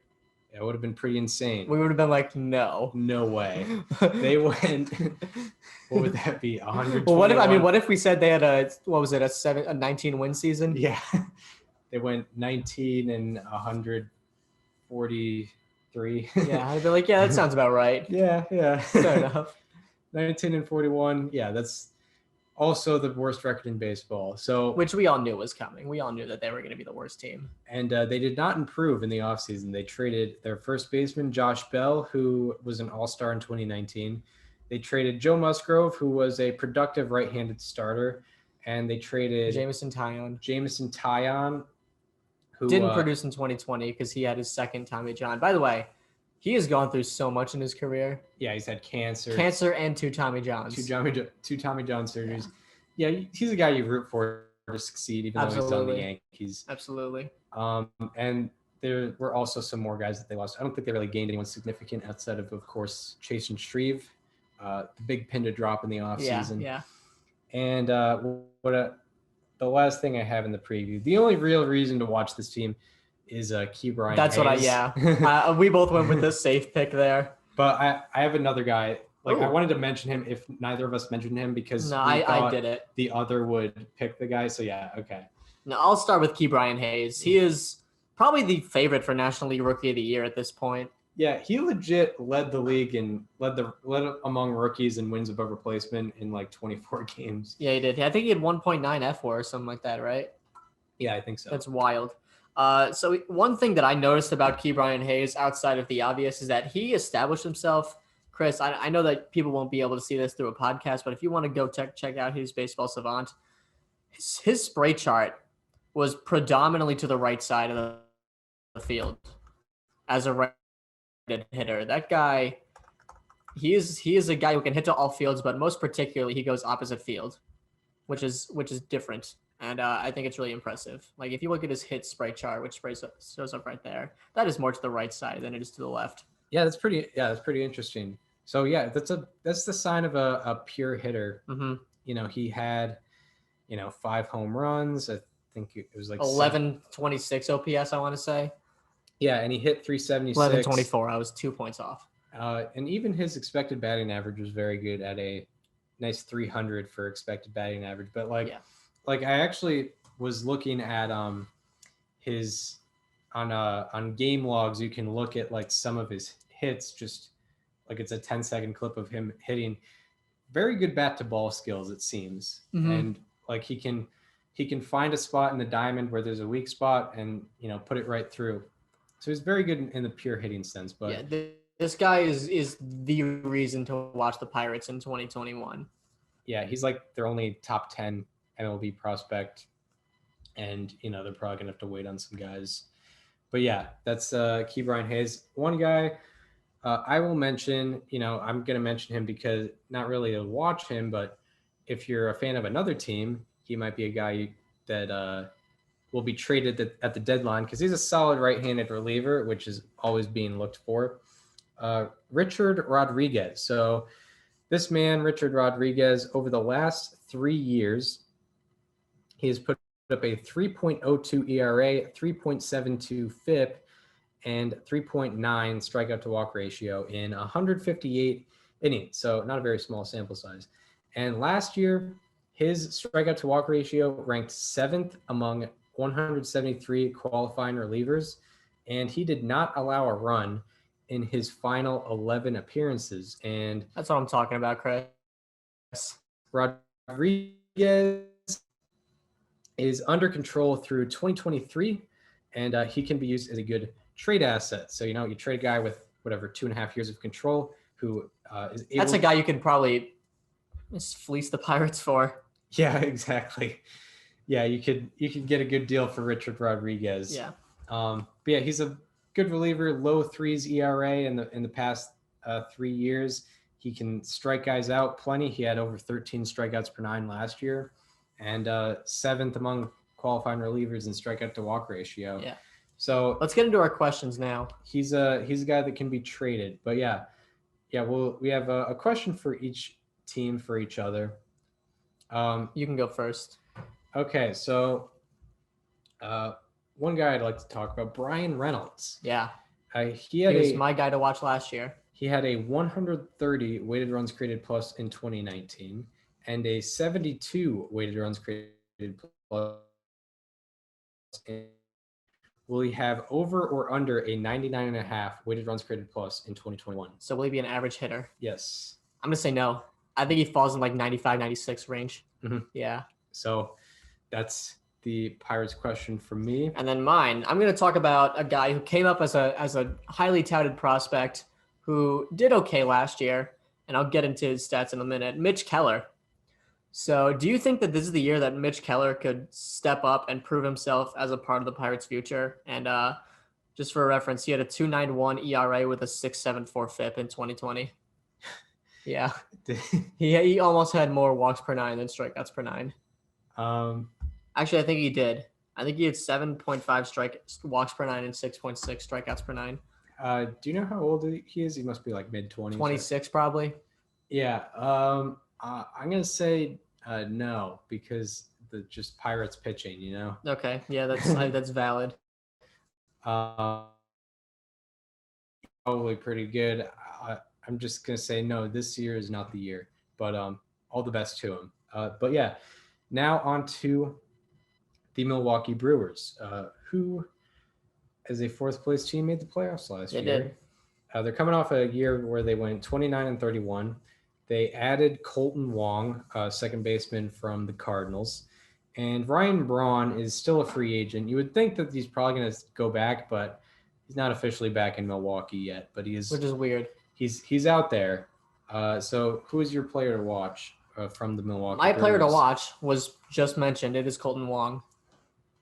it would have been pretty insane. We would have been like, no way. They went. What would that be? 100. Well, what if we said they had a 19 win season? Yeah. They went 19 and 143. Yeah, I'd be like, that sounds about right. Yeah. Fair enough. 19 and 41. Yeah, that's also the worst record in baseball. So, which we all knew was coming. We all knew that they were going to be the worst team. And they did not improve in the offseason. They traded their first baseman, Josh Bell, who was an all-star in 2019. They traded Joe Musgrove, who was a productive right-handed starter. And they traded Jameson Taillon, who didn't produce in 2020 because he had his second Tommy John. By the way, he has gone through so much in his career. Yeah, he's had cancer and 2 Tommy Johns. Two Tommy John surgeries. Yeah, he's a guy you root for to succeed, even though he's on the Yankees. Absolutely. And there were also some more guys that they lost. I don't think they really gained anyone significant outside of course, Chase and Shreve. The big pin to drop in the offseason. Yeah. And the last thing I have in the preview, the only real reason to watch this team is Ke'Bryan That's Hayes. We both went with the safe pick there. But I have another guy. I wanted to mention him if neither of us mentioned him because I did it. The other would pick the guy. So okay. No, I'll start with Ke'Bryan Hayes. He is probably the favorite for National League Rookie of the Year at this point. Yeah, he legit led the league and led among rookies in wins above replacement in like 24 games. Yeah, he did. I think he had 1.9 FWAR or something like that, right? Yeah, I think so. That's wild. So one thing that I noticed about Ke'Bryan Hayes outside of the obvious is that he established himself. Chris, I know that people won't be able to see this through a podcast, but if you want to go check out his Baseball Savant, his spray chart was predominantly to the right side of the field as a right-handed hitter. That guy, he is a guy who can hit to all fields, but most particularly he goes opposite field, which is different. And I think it's really impressive. Like if you look at his hit spray chart, which shows up right there, that is more to the right side than it is to the left. Yeah, that's pretty interesting. So yeah, that's the sign of a pure hitter. Mm-hmm. He had, 5 home runs. I think it was like 1126 OPS, I want to say. Yeah, and he hit 376. 11-24. I was 2 points off. And even his expected batting average was very good at a nice 300 for expected batting average. But like I actually was looking at his on game logs. You can look at like some of his hits, just like it's a 10-second clip of him hitting. Very good bat to ball skills, it seems, and like he can find a spot in the diamond where there's a weak spot and put it right through. So he's very good in the pure hitting sense. But this guy is the reason to watch the Pirates in 2021. Yeah, he's like their only top 10 MLB prospect, and they're probably gonna have to wait on some guys. But yeah, that's Ke'Bryan Hayes. One guy I will mention. I'm gonna mention him because not really to watch him, but if you're a fan of another team, he might be a guy that will be traded at the deadline because he's a solid right-handed reliever, which is always being looked for. Richard Rodriguez. So this man, Richard Rodriguez, over the last 3 years, he has put up a 3.02 ERA, 3.72 FIP, and 3.9 strikeout to walk ratio in 158 innings. So not a very small sample size. And last year, his strikeout to walk ratio ranked 7th among 173 qualifying relievers, and he did not allow a run in his final 11 appearances. And that's what I'm talking about, Chris. Rodriguez is under control through 2023, and he can be used as a good trade asset. So, you trade a guy with whatever 2.5 years of control who is able. That's a guy you can probably just fleece the Pirates for. Yeah, exactly. Yeah, you could get a good deal for Richard Rodriguez. Yeah. But yeah, he's a good reliever, low threes ERA in the past 3 years. He can strike guys out plenty. He had over 13 strikeouts per 9 last year, and 7th among qualifying relievers in strikeout to walk ratio. Yeah. So let's get into our questions now. He's a guy that can be traded. But yeah. We have a question for each team for each other. You can go first. Okay, so one guy I'd like to talk about, Brian Reynolds. Yeah. He was my guy to watch last year. He had a 130 weighted runs created plus in 2019 and a 72 weighted runs created plus. Will he have over or under a 99.5 weighted runs created plus in 2021? So will he be an average hitter? Yes. I'm going to say no. I think he falls in like 95, 96 range. Mm-hmm. Yeah. So that's the Pirates question for me. And then mine, I'm going to talk about a guy who came up as a highly touted prospect who did okay last year, and I'll get into his stats in a minute. Mitch Keller. So do you think that this is the year that Mitch Keller could step up and prove himself as a part of the Pirates' future? And just for reference, he had a 2.91 ERA with a 6.74 FIP in 2020. Yeah. He almost had more walks per 9 than strikeouts per 9. Actually, I think he did. I think he had 7.5 walks per 9 and 6.6 strikeouts per 9. Do you know how old he is? He must be like mid-20s. 26 probably. Yeah. I'm going to say no, because the just Pirates pitching, Okay. Yeah, that's valid. Probably pretty good. I'm just going to say no, this year is not the year, but all the best to him. But yeah, now on to the Milwaukee Brewers, who as a 4th place team made the playoffs last year. They did. They're coming off a year where they went 29-31. They added Colton Wong, second baseman from the Cardinals, and Ryan Braun is still a free agent. You would think that he's probably going to go back, but he's not officially back in Milwaukee yet. But he is, which is weird. He's out there. So who is your player to watch from the Milwaukee My Brewers? player to watch was just mentioned. It is Colton Wong.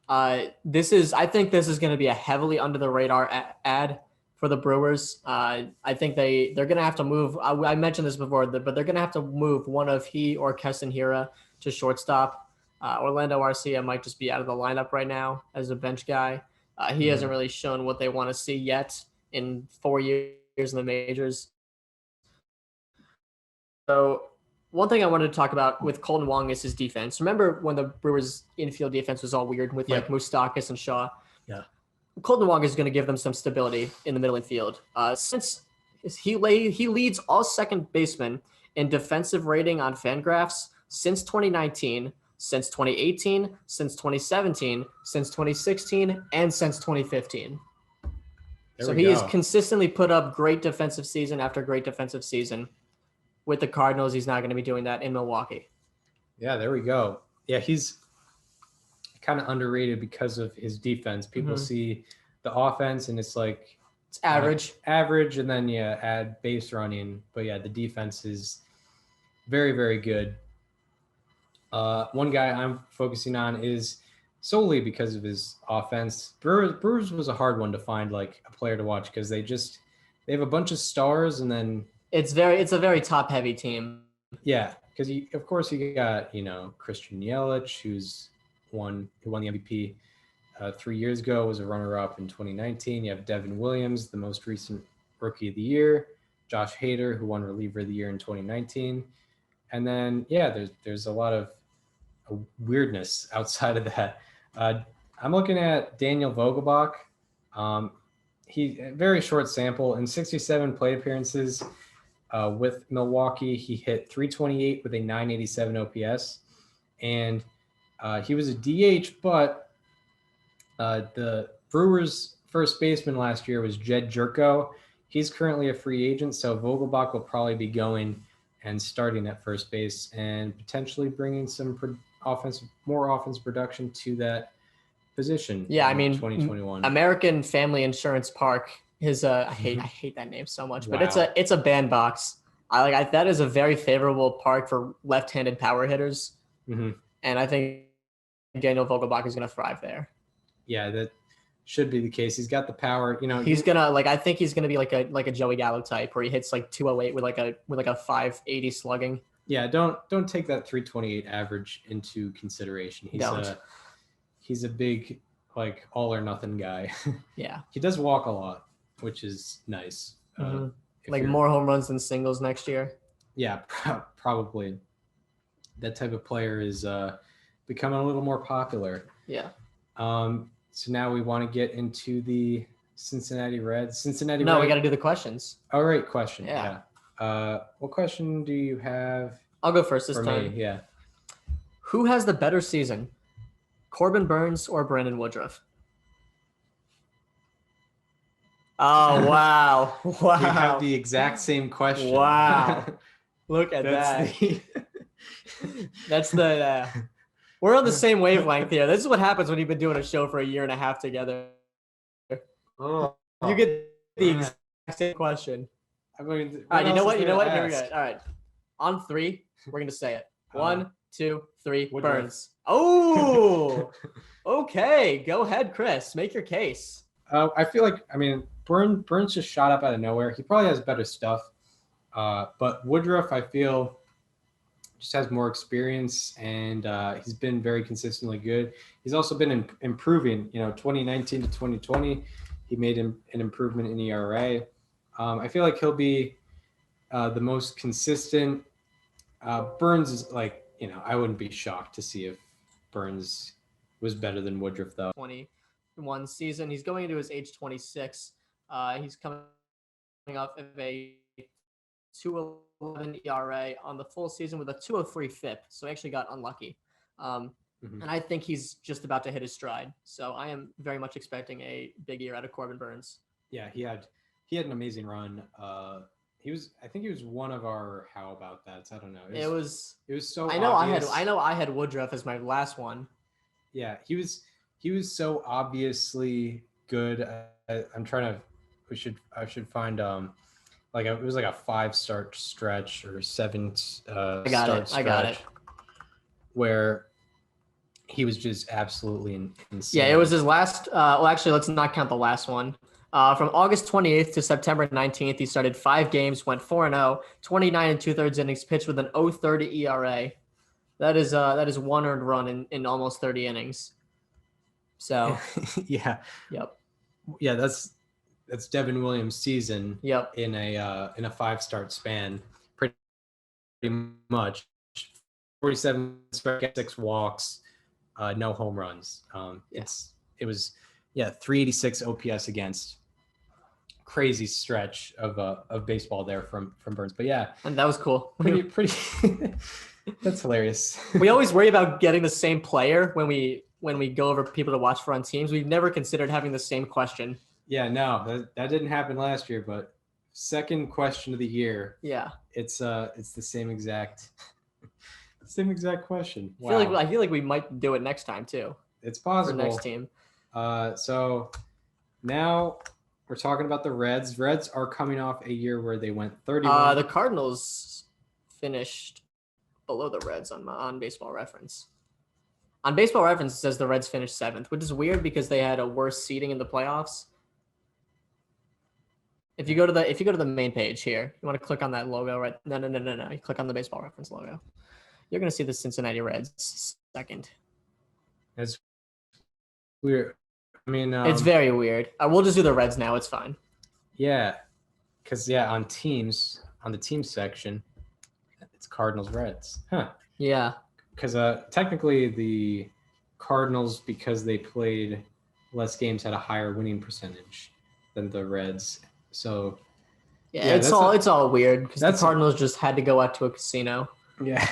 I think this is going to be a heavily under the radar ad for the Brewers. I think they're going to have to move. I mentioned this before, but they're going to have to move one of he or Keston Hira to shortstop. Orlando Arcia might just be out of the lineup right now as a bench guy. He hasn't really shown what they want to see yet in 4 years in the majors. So one thing I wanted to talk about with Colton Wong is his defense. Remember when the Brewers' infield defense was all weird with like Moustakas and Shaw? Yeah. Colton Wong is going to give them some stability in the middle infield. Since he leads all second basemen in defensive rating on Fangraphs since 2019, since 2018, since 2017, since 2016, and since 2015. So he has consistently put up great defensive season after great defensive season. With the Cardinals, he's not going to be doing that in Milwaukee. Yeah, there we go. Yeah, he's kind of underrated because of his defense. People see the offense and it's like it's average, and then add base running. But yeah, the defense is very, very good. One guy I'm focusing on is solely because of his offense. Brewers was a hard one to find like a player to watch because they have a bunch of stars and then it's a very top heavy team. Yeah, because of course you got Christian Yelich, who won the MVP 3 years ago, was a runner-up in 2019. You have Devin Williams, the most recent Rookie of the Year, Josh Hader, who won Reliever of the Year in 2019, and then there's a lot of weirdness outside of that. I'm looking at Daniel Vogelbach. He very short sample in 67 plate appearances. With Milwaukee, he hit 328 with a 987 OPS, and he was a DH. But the Brewers' first baseman last year was Jed Jerko. He's currently a free agent, so Vogelbach will probably be going and starting at first base and potentially bringing some more offensive production to that position. Yeah, I mean, 2021 American Family Insurance Park. I hate that name so much, but it's a bandbox. That is a very favorable park for left-handed power hitters, and I think Daniel Vogelbach is going to thrive there. Yeah, that should be the case. He's got the power. He's gonna I think he's gonna be like a Joey Gallo type, where he hits like 208 with a 580 slugging. Yeah, don't take that 328 average into consideration. He's a big all or nothing guy. Yeah, he does walk a lot, which is nice. More home runs than singles next year. Yeah, probably. That type of player is becoming a little more popular. Yeah. So now we want to get into the Cincinnati Reds. We got to do the questions. All right, question. Yeah. What question do you have? I'll go first this time. Me? Yeah. Who has the better season, Corbin Burnes or Brandon Woodruff? Oh, wow. Wow. We have the exact same question. Wow. Look at that. That's the we're on the same wavelength here. This is what happens when you've been doing a show for a year and a half together. Oh. You get the exact same question. I mean, all right, you know what? Here we go. All right. On 3, we're going to say it. 1, 2, 3, Woodruff. Burnes. Oh, okay. Go ahead, Chris. Make your case. I feel like, Burnes just shot up out of nowhere. He probably has better stuff. But Woodruff, I feel, just has more experience, and he's been very consistently good. He's also been improving. 2019 to 2020, he made an improvement in ERA. I feel like he'll be the most consistent. Burnes is I wouldn't be shocked to see if Burnes was better than Woodruff, though. 21 season. He's going into his age 26. He's coming off of a 2.11 ERA on the full season with a 2.03 FIP. So he actually got unlucky. And I think he's just about to hit his stride. So I am very much expecting a big year out of Corbin Burnes. Yeah, he had an amazing run. I think he was one of our how about that's. I don't know. It was so obvious. I know I had Woodruff as my last one. Yeah, he was so obviously good. I'm trying to I should find it was like a 5-start stretch or 7 I got it. Where he was just absolutely insane. Yeah, it was his last actually let's not count the last one. From August 28th to September 19th, he started 5 games, went 4-0, 29 2/3 innings, pitched with an 0.30 ERA. That is 1 earned run in almost 30 innings. So yeah. Yep. Yeah, that's Devin Williams' season. Yep. In a 5-start span, pretty much. 47 strikeouts, 6 walks, no home runs. It was Yeah, 386 OPS against. Crazy stretch of baseball there from Burns. But yeah, And that was cool. pretty that's hilarious. We always worry about getting the same player when we go over people to watch for on teams. We've never considered having the same question. Yeah, no, that didn't happen last year, but second question of the year. Yeah. It's the same exact question. Wow. I feel like we might do it next time too. It's possible. For next team. So now we're talking about the Reds. Reds are coming off a year where they went 31. The Cardinals finished below the Reds on Baseball Reference. On Baseball Reference, it says the Reds finished 7th, which is weird because they had a worse seeding in the playoffs. If you go to the main page here, you want to click on that logo, right? No. You click on the Baseball Reference logo. You're going to see the Cincinnati Reds 2nd. It's weird. I mean, it's very weird. We'll just do the Reds now. It's fine. Yeah, because on the team section, it's Cardinals Reds. Huh. Yeah. Because technically the Cardinals, because they played less games, had a higher winning percentage than the Reds. So yeah, it's all weird because the Cardinals just had to go out to a casino. Yeah.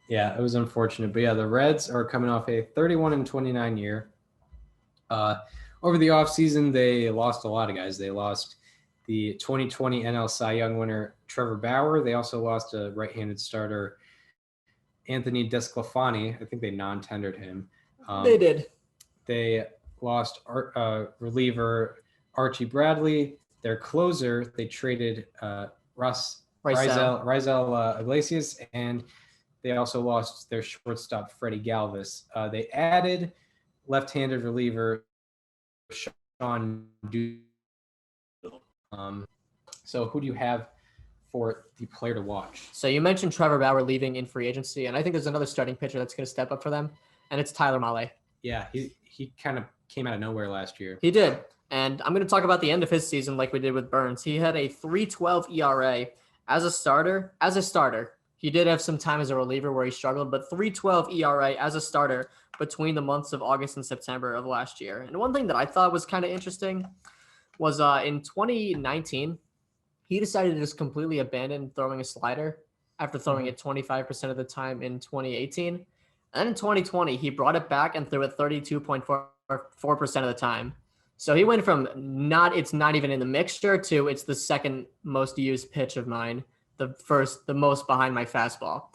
Yeah, it was unfortunate. But yeah, the Reds are coming off a 31-29 year. Over the offseason, they lost a lot of guys. They lost the 2020 NL Cy Young winner Trevor Bauer. They also lost a right-handed starter, Anthony Desclafani. I think they non-tendered him. They did. They lost reliever Archie Bradley. Their closer, they traded Raisel Iglesias, and they also lost their shortstop Freddie Galvis. They added left-handed reliever Sean Doolittle. So who do you have for the player to watch? So you mentioned Trevor Bauer leaving in free agency, and I think there's another starting pitcher that's going to step up for them, and it's Tyler Mahle. Yeah, he kind of came out of nowhere last year. He did, and I'm going to talk about the end of his season like we did with Burns. He had a 3.12 ERA as a starter. He did have some time as a reliever where he struggled, but 3.12 ERA as a starter between the months of August and September of last year. And one thing that I thought was kind of interesting was in 2019, he decided to just completely abandon throwing a slider after throwing it 25% of the time in 2018. And then in 2020, he brought it back and threw it 32.4% of the time. So he went from it's not even in the mixture to it's the second most used pitch of mine, the most behind my fastball.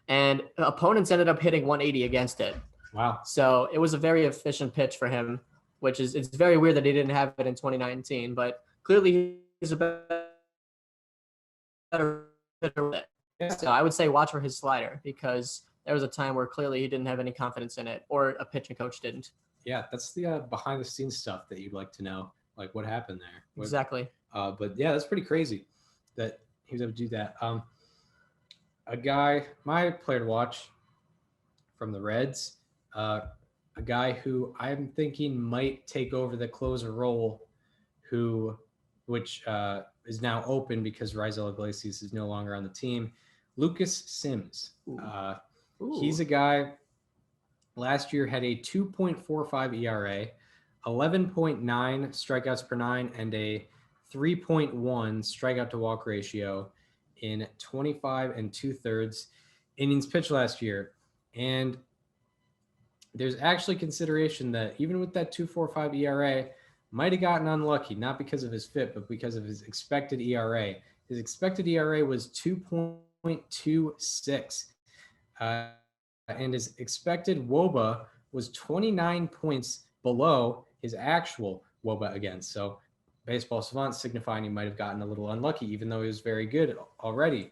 And opponents ended up hitting 180 against it. Wow. So it was a very efficient pitch for him, it's very weird that he didn't have it in 2019, but clearly he's a better pitcher. Yeah. So I would say watch for his slider because there was a time where clearly he didn't have any confidence in it or a pitching coach didn't. Yeah, that's the behind the scenes stuff that you'd like to know, like what happened there. Exactly. But yeah, that's pretty crazy that he was able to do that. My player to watch from the Reds, a guy who I'm thinking might take over the closer role, which is now open because Raisel Iglesias is no longer on the team. Lucas Sims. He's a guy last year had a 2.45 ERA, 11.9 strikeouts per 9, and a 3.1 strikeout to walk ratio in 25 2/3 innings pitched last year. And there's actually consideration that even with that 2.45 ERA, might have gotten unlucky, not because of his FIP, but because of his expected ERA. His expected ERA was 2.26. And his expected WOBA was 29 points below his actual WOBA against. So Baseball Savant signifying he might have gotten a little unlucky, even though he was very good already.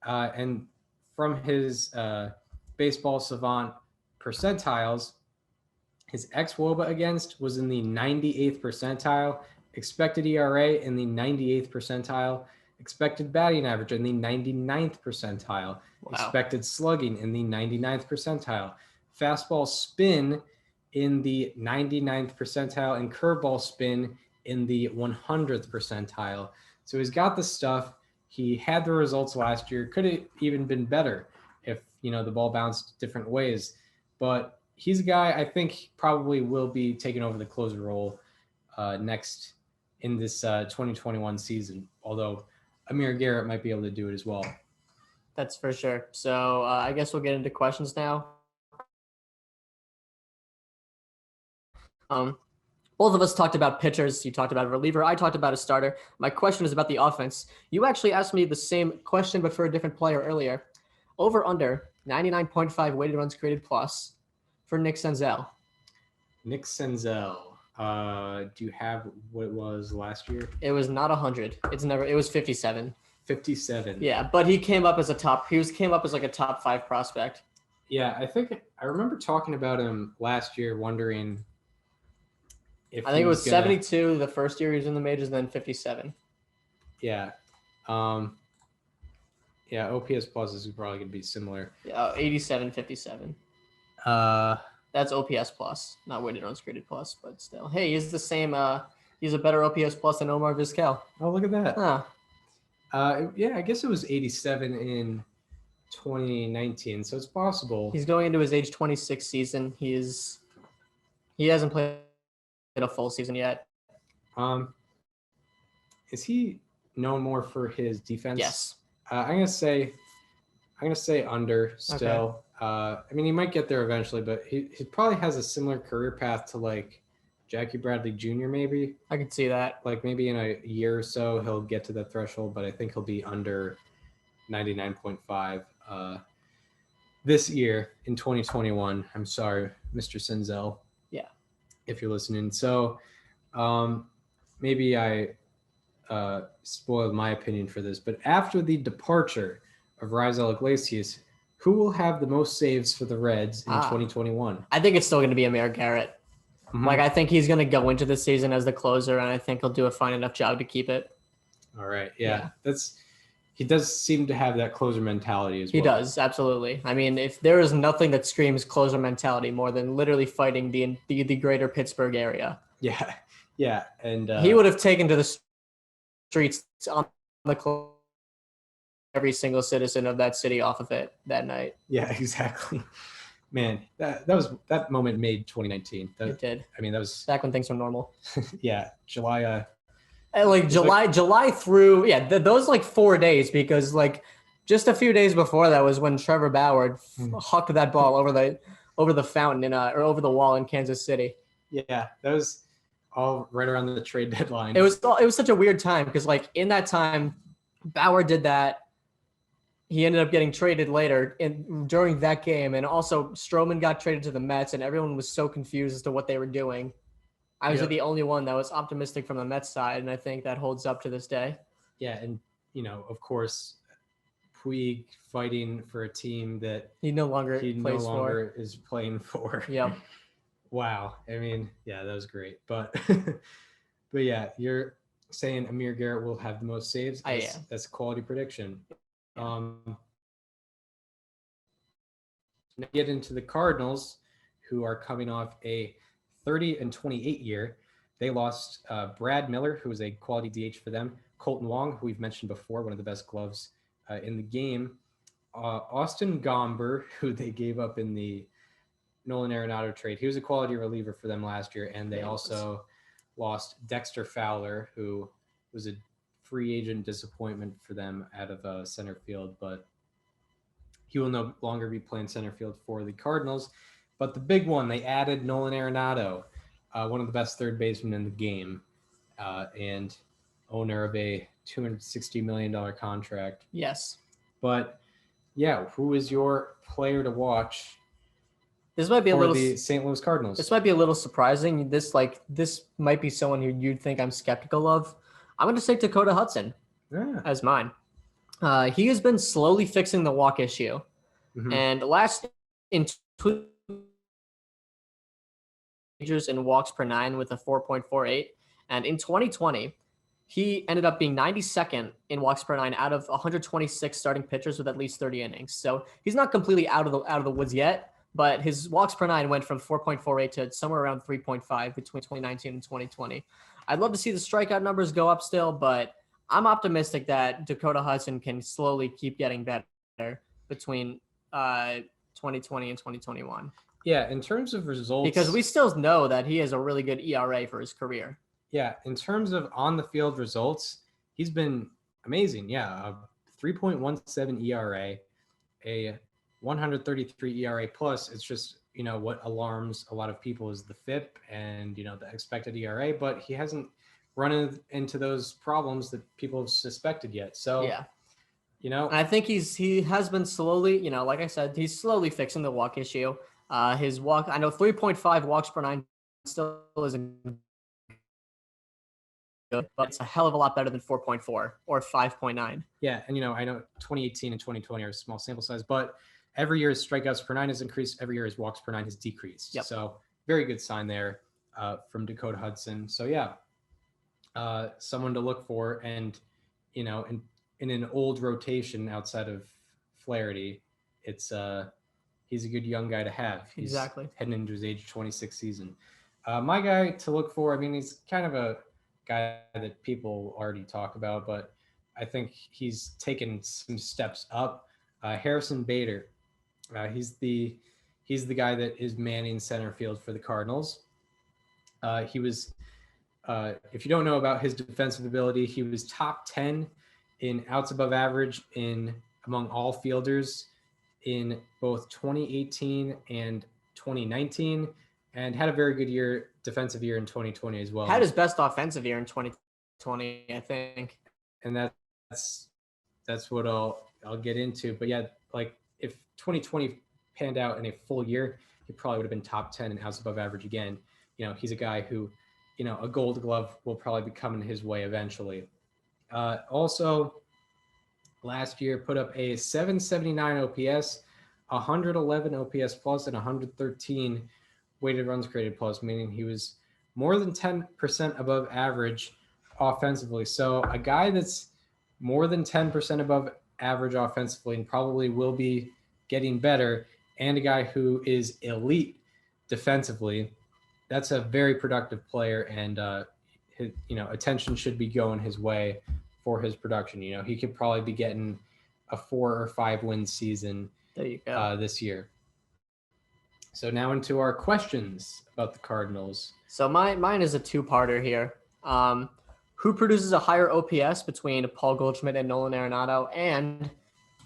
And from his Baseball Savant percentiles, his ex-WOBA against was in the 98th percentile, expected ERA in the 98th percentile, expected batting average in the 99th percentile, expected slugging in the 99th percentile, fastball spin in the 99th percentile, and curveball spin in the 100th percentile. So he's got the stuff. He had the results last year. Could have even been better if, the ball bounced different ways. But he's a guy I think probably will be taking over the closer role next in this 2021 season. Although Amir Garrett might be able to do it as well. That's for sure. So I guess we'll get into questions now. Both of us talked about pitchers. You talked about a reliever. I talked about a starter. My question is about the offense. You actually asked me the same question, but for a different player earlier. Over under 99.5 weighted runs created plus for Nick Senzel. Nick Senzel. Do you have what it was last year? It was not 100. It was 57. 57. Yeah, but he came up as a top. Came up as like a top 5 prospect. Yeah, I remember talking about him last year, wondering if I think it was 72 the first year he was in the majors, and then 57. Yeah. Yeah, OPS plus is probably going to be similar. Yeah, 87, 57. That's OPS plus, not weighted runs created plus, but still. Hey, he's the same. He's a better OPS plus than Omar Vizquel. Oh, look at that. Huh. Yeah, I guess it was 87 in 2019, so it's possible. He's going into his age 26 season. He hasn't played a full season yet. Is he known more for his defense? Yes. I'm gonna say under still. Okay. I mean, he might get there eventually, but he probably has a similar career path to like Jackie Bradley Jr. Maybe. I could see that. Like maybe in a year or so he'll get to that threshold, but I think he'll be under 99.5 this year in 2021. I'm sorry, Mr. Senzel. Yeah. If you're listening. So maybe I spoiled my opinion for this, but after the departure of Raisel Iglesias, who will have the most saves for the Reds in 2021? I think it's still going to be Amir Garrett. Mm-hmm. Like, I think he's going to go into the season as the closer, and I think he'll do a fine enough job to keep it. All right. Yeah. He does seem to have that closer mentality as well. He does, absolutely. I mean, if there is nothing that screams closer mentality more than literally fighting the greater Pittsburgh area. Yeah. Yeah. And he would have taken to the streets on the clock every single citizen of that city off of it that night. Yeah, exactly. Man, that moment made 2019. It did. I mean, that was back when things were normal. Yeah, July. July through those like 4 days, because like just a few days before that was when Trevor Bauer hucked that ball over the fountain or over the wall in Kansas City. Yeah, that was all right around the trade deadline. It was such a weird time because like in that time, Bauer did that. He ended up getting traded later during that game, and also Stroman got traded to the Mets, and everyone was so confused as to what they were doing. I was the only one that was optimistic from the Mets side, and I think that holds up to this day. Yeah, and of course, Puig fighting for a team that he no longer is playing for. Yep. Wow. I mean, yeah, that was great. But but yeah, you're saying Amir Garrett will have the most saves. That's a quality prediction. Now get into the Cardinals, who are coming off a 30-28 year. They lost Brad Miller, who was a quality DH for them. Colton Wong, who we've mentioned before, one of the best gloves in the game. Austin Gomber, who they gave up in the Nolan Arenado trade. He was a quality reliever for them last year. And they also lost Dexter Fowler, who was a free agent disappointment for them out of center field, but he will no longer be playing center field for the Cardinals. But the big one, they added Nolan Arenado, one of the best third basemen in the game, and owner of a $260 million contract. Yes. But yeah, who is your player to watch? This might be the St. Louis Cardinals. This might be a little surprising. This might be someone who you'd think I'm skeptical of. I'm going to say Dakota Hudson as mine. He has been slowly fixing the walk issue. Mm-hmm. And in majors in walks per 9 with a 4.48. And in 2020, he ended up being 92nd in walks per 9 out of 126 starting pitchers with at least 30 innings. So he's not completely out of the woods yet, but his walks per 9 went from 4.48 to somewhere around 3.5 between 2019 and 2020. I'd love to see the strikeout numbers go up still, but I'm optimistic that Dakota Hudson can slowly keep getting better between 2020 and 2021. Yeah, in terms of results, Because we still know that he has a really good ERA for his career. yeah, in terms of on the field results, he's been amazing. Yeah, a 3.17 ERA, a 133 ERA plus. It's just, what alarms a lot of people is the FIP and, the expected ERA, but he hasn't run into those problems that people have suspected yet. So, Yeah. And I think he has been slowly, like I said, he's slowly fixing the walk issue. His walk, I know 3.5 walks per nine still isn't good, but it's a hell of a lot better than 4.4 or 5.9. Yeah, and I know 2018 and 2020 are small sample size, but every year his strikeouts per nine has increased. Every year his walks per nine has decreased. Yep. So very good sign there from Dakota Hudson. So yeah, someone to look for, and in an old rotation outside of Flaherty, it's he's a good young guy to have. He's Exactly. heading into his age 26 season. My guy to look for, I mean, he's kind of a guy that people already talk about, but I think he's taken some steps up. Harrison Bader, he's the guy that is manning center field for the Cardinals. He was, if you don't know about his defensive ability, he was top 10 in outs above average among all fielders in both 2018 and 2019, and had a very good defensive year in 2020 as well. Had his best offensive year in 2020, I think. And that's what I'll get into. But yeah, like if 2020 panned out in a full year, he probably would have been top 10 in outs above average again. He's a guy who, a Gold Glove will probably be coming his way eventually. Also, last year put up a 779 OPS, 111 OPS plus, and 113 weighted runs created plus, meaning he was more than 10% above average offensively. So a guy that's more than 10% above average offensively and probably will be getting better, and a guy who is elite defensively, that's a very productive player, and attention should be going his way for his production. He could probably be getting a 4 or 5 win season There you go. this year. So now into our questions about the Cardinals. So mine is a two-parter here. Who produces a higher OPS between Paul Goldschmidt and Nolan Arenado? And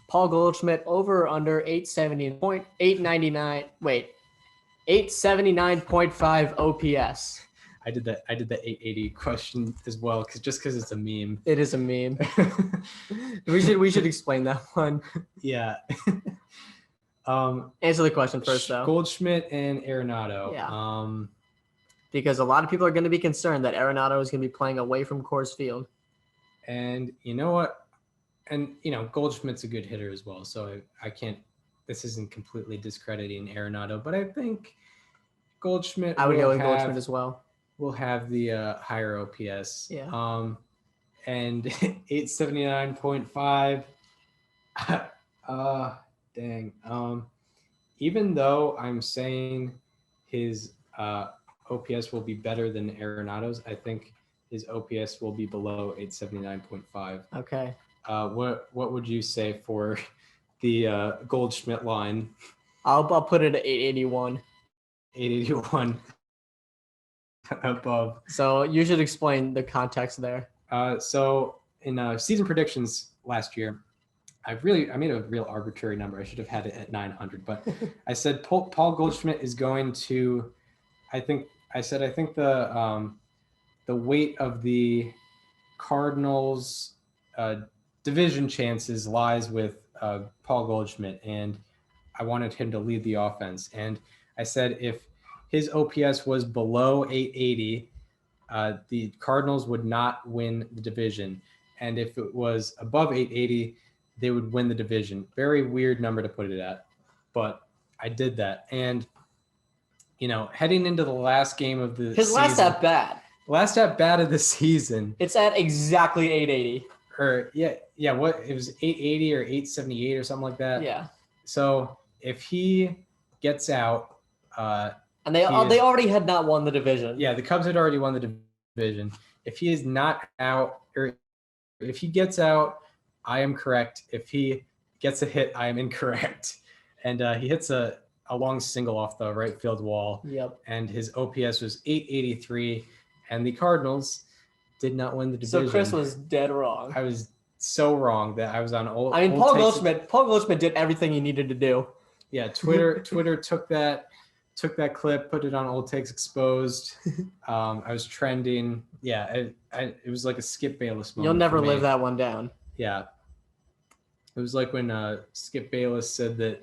Paul Goldschmidt over or under 879.5 OPS. I did the 880 question as well, because it's a meme. It is a meme. we should explain that one. Yeah. Answer the question first, though. Goldschmidt and Arenado. Yeah. Because a lot of people are going to be concerned that Arenado is going to be playing away from Coors Field. And you know what? And Goldschmidt's a good hitter as well, so I can't. This isn't completely discrediting Arenado, but I think Goldschmidt. I would go with Goldschmidt as well. Will have the higher OPS. Yeah. And 879.5. Dang. Even though I'm saying his OPS will be better than Arenado's, I think his OPS will be below 879.5. Okay. What would you say for the Goldschmidt line? I'll put it at 881. 881 above. So you should explain the context there. So in season predictions last year, I made a real arbitrary number. I should have had it at 900, but I said Paul Goldschmidt is going to, I think the weight of the Cardinals division chances lies with Paul Goldschmidt, and I wanted him to lead the offense. And I said if his OPS was below 880, the Cardinals would not win the division. And if it was above 880, they would win the division. Very weird number to put it at, but I did that. And, heading into the last game of the His last at bat of the season. It's at exactly 880. Or yeah. What, it was 880 or 878 or something like that. Yeah. So if he gets out, and they already had not won the division. Yeah, the Cubs had already won the division. If he is not out, or if he gets out, I am correct. If he gets a hit, I am incorrect. And he hits a a long single off the right field wall. Yep. And his OPS was 883, and the Cardinals did not win the division. So Chris was dead wrong. I was so wrong that I was on old. I mean, old Paul takes. Goldschmidt did everything he needed to do. Yeah, Twitter took that clip, put it on Old Takes Exposed. I was trending. Yeah, it was like a Skip Bayless moment. You'll never for me. live that one down. Yeah, it was like when Skip Bayless said that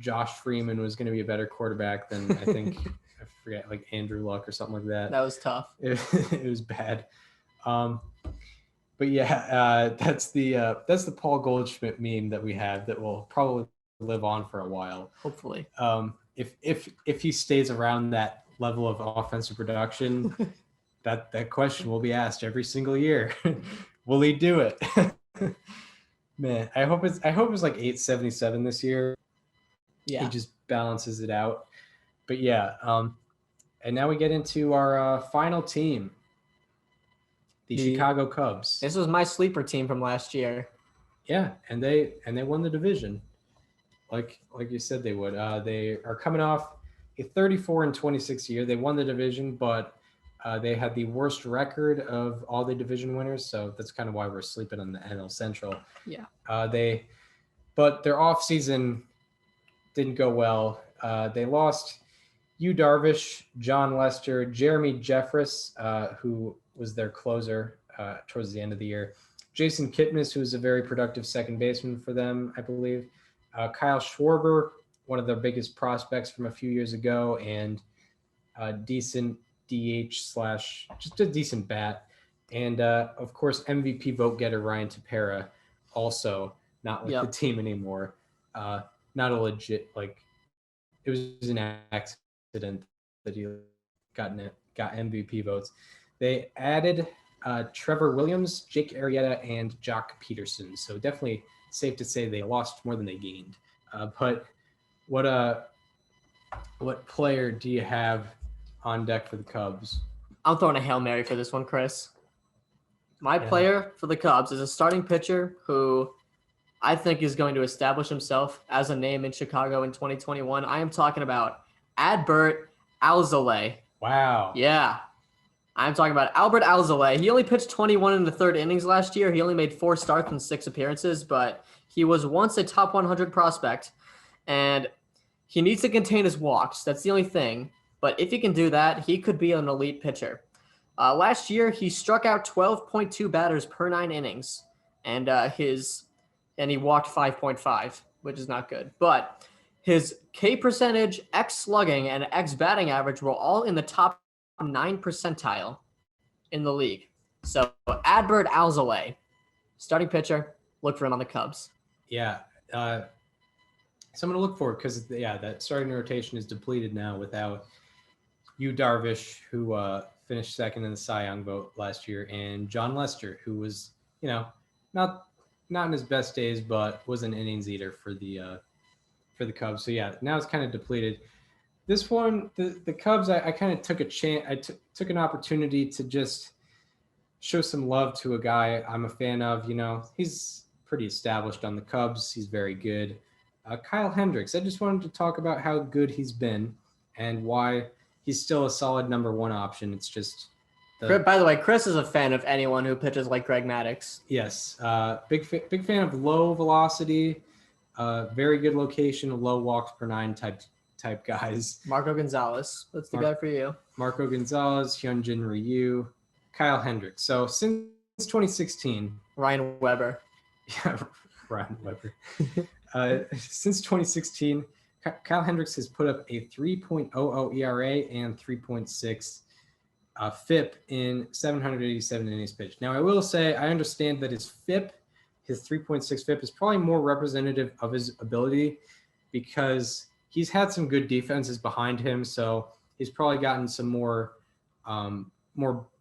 Josh Freeman was going to be a better quarterback than I think I forget, like Andrew Luck or something like that. That was tough. It was bad. But yeah, that's the Paul Goldschmidt meme that we have that will probably live on for a while. Hopefully. If he stays around that level of offensive production, that question will be asked every single year. Will he do it? Man, I hope it's like 877 this year. Yeah. He just balances it out. But yeah, and now we get into our final team, the Chicago Cubs. This was my sleeper team from last year. Yeah, and they won the division, like you said they would. They are coming off a 34-26 year. They won the division, but they had the worst record of all the division winners. So that's kind of why we're sleeping on the NL Central. Yeah. But their offseason didn't go well. They lost Yu Darvish, John Lester, Jeremy Jeffress, who was their closer towards the end of the year. Jason Kipnis, who was a very productive second baseman for them, I believe. Kyle Schwarber, one of their biggest prospects from a few years ago, and decent DH / just a decent bat. And, of course, MVP vote getter Ryan Tepera, also not with the team anymore. Not a legit, like, it was an accident that he got MVP votes. They added Trevor Williams, Jake Arrieta, and Jock Peterson. So definitely safe to say they lost more than they gained. But what player do you have on deck for the Cubs? I'm throwing a Hail Mary for this one, Chris. My player for the Cubs is a starting pitcher who I think is going to establish himself as a name in Chicago in 2021. I am talking about Adbert Alzolay. Wow. Yeah. I'm talking about Albert Alzolay. He only pitched 21 in the third innings last year. He only made 4 starts in 6 appearances, but he was once a top 100 prospect, and he needs to contain his walks. That's the only thing. But if he can do that, he could be an elite pitcher. Last year, he struck out 12.2 batters per 9 innings, and he walked 5.5, which is not good. But his K percentage, X slugging, and X batting average were all in the top 9 percentile in the league. So Adbert Alzolay, starting pitcher, look for him on the Cubs. Yeah. Someone to look for because, that starting rotation is depleted now without Yu Darvish, who finished second in the Cy Young vote last year, and John Lester, who was, not in his best days, but was an innings eater for the Cubs. So yeah, now it's kind of depleted. This one, the Cubs, I kind of took a chance. I took an opportunity to just show some love to a guy I'm a fan of. He's pretty established on the Cubs. He's very good. Kyle Hendricks. I just wanted to talk about how good he's been and why he's still a solid number 1 option. It's just. By the way, Chris is a fan of anyone who pitches like Greg Maddux. Yes, big fan of low velocity, very good location, low walks per 9 type guys. Marco Gonzalez, that's the guy for you. Marco Gonzalez, Hyunjin Ryu, Kyle Hendricks. So since 2016, Ryan Weber. Yeah, Ryan Weber. Since 2016, Kyle Hendricks has put up a 3.00 ERA and 3.6 FIP in 787 innings pitched. Now, I will say I understand that his 3.6 FIP is probably more representative of his ability because he's had some good defenses behind him. So he's probably gotten some more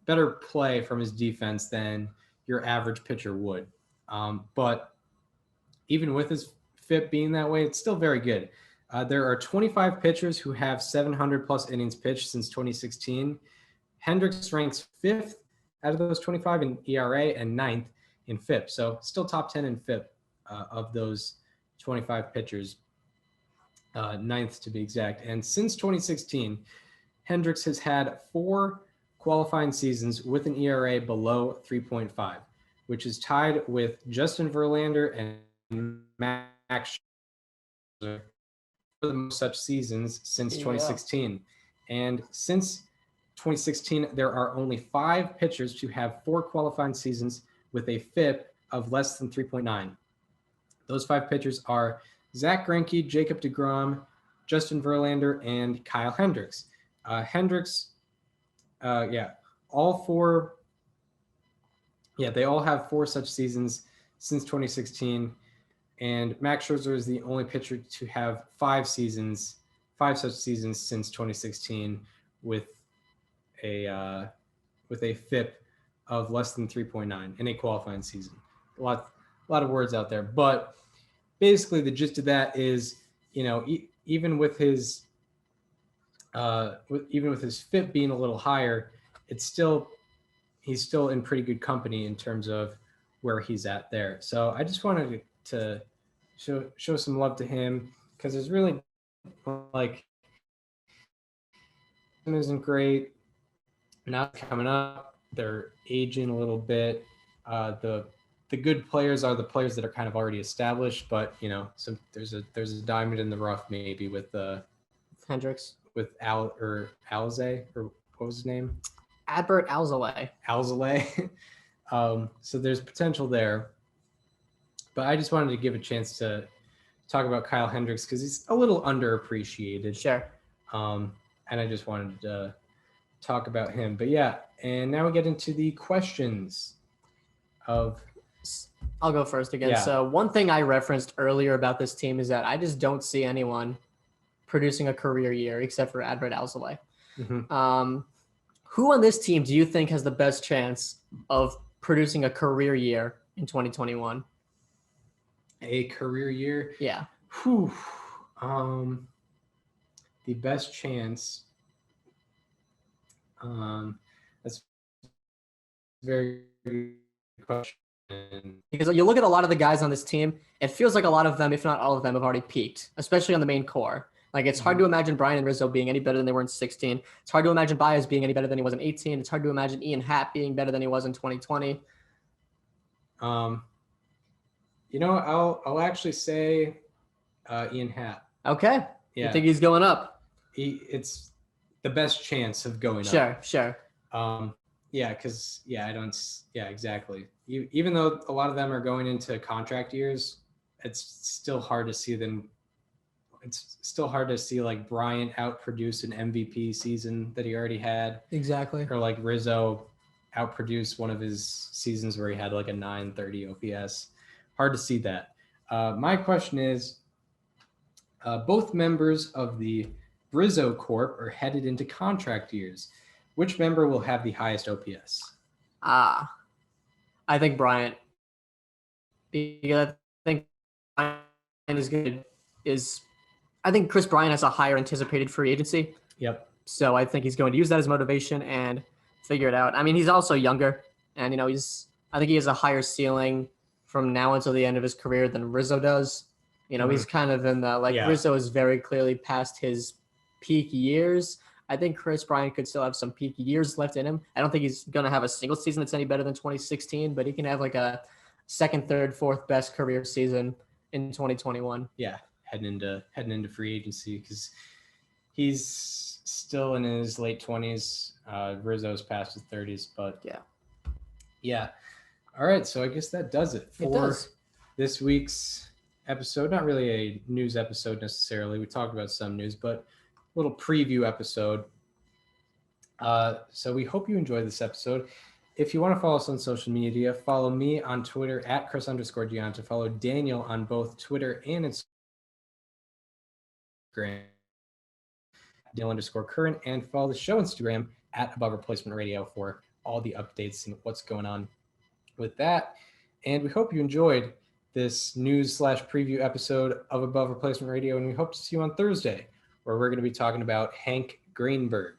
better play from his defense than your average pitcher would. But even with his FIP being that way, it's still very good. There are 25 pitchers who have 700 plus innings pitched since 2016. Hendricks ranks 5th out of those 25 in ERA and 9th in FIP. So still top 10 in FIP of those 25 pitchers. ninth to be exact. And since 2016, Hendricks has had 4 qualifying seasons with an ERA below 3.5, which is tied with Justin Verlander and Max Scherzer for the most such seasons since 2016. And since 2016, there are only 5 pitchers to have 4 qualifying seasons with a FIP of less than 3.9. Those 5 pitchers are Zach Greinke, Jacob deGrom, Justin Verlander, and Kyle Hendricks. Hendricks, all 4. Yeah, they all have 4 such seasons since 2016. And Max Scherzer is the only pitcher to have 5 such seasons since 2016 with a FIP of less than 3.9 in a qualifying season. A lot of words out there, but basically the gist of that is, even with his FIP being a little higher, he's still in pretty good company in terms of where he's at there. So I just wanted to show some love to him, because there's really isn't great. Not coming up. They're aging a little bit. The good players are the players that are kind of already established, but so there's a diamond in the rough maybe with Hendricks, with Alzay, or what was his name? Adbert Alzolay. So there's potential there, but I just wanted to give a chance to talk about Kyle Hendricks because he's a little underappreciated. Sure. And I just wanted to talk about him. But yeah, and now we get into the questions of. I'll go first again. Yeah. So one thing I referenced earlier about this team is that I just don't see anyone producing a career year except for Adbert Alzolay. Mm-hmm. Who on this team do you think has the best chance of producing a career year in 2021? A career year? Yeah. Whew. The best chance. That's a very good question. Because you look at a lot of the guys on this team, it feels like a lot of them, if not all of them, have already peaked, especially on the main core. Like, it's hard to imagine Brian and Rizzo being any better than they were in 16. It's hard to imagine Baez being any better than he was in 18. It's hard to imagine Ian Happ being better than he was in 2020. I'll actually say Ian Happ. Okay. Yeah. You think he's going up? It's the best chance of going up. Sure. Exactly. Even though a lot of them are going into contract years, it's still hard to see them. It's still hard to see like Bryant outproduce an MVP season that he already had. Exactly. Or like Rizzo outproduce one of his seasons where he had like a 930 OPS. Hard to see that. My question is, both members of the Rizzo Corp are headed into contract years. Which member will have the highest OPS? I think Bryant. Because I think Bryant is good. I think Chris Bryant has a higher anticipated free agency. Yep. So I think he's going to use that as motivation and figure it out. I mean, he's also younger, and I think he has a higher ceiling from now until the end of his career than Rizzo does. He's kind of in the Rizzo is very clearly past his peak years. I think Chris Bryant could still have some peak years left in him. I don't think he's going to have a single season that's any better than 2016, but he can have like a second, third, fourth best career season in 2021. Yeah, heading into free agency because he's still in his late 20s. Rizzo's past his 30s, but yeah. All right, so I guess that does it for this week's episode. Not really a news episode necessarily. We talked about some news, but little preview episode. So we hope you enjoyed this episode. If you want to follow us on social media, follow me on Twitter at Chris_Gianta. Follow Daniel on both Twitter and Instagram, Daniel_current, and follow the show Instagram at Above Replacement Radio for all the updates and what's going on with that. And we hope you enjoyed this news/preview episode of Above Replacement Radio, and we hope to see you on Thursday, where we're going to be talking about Hank Greenberg.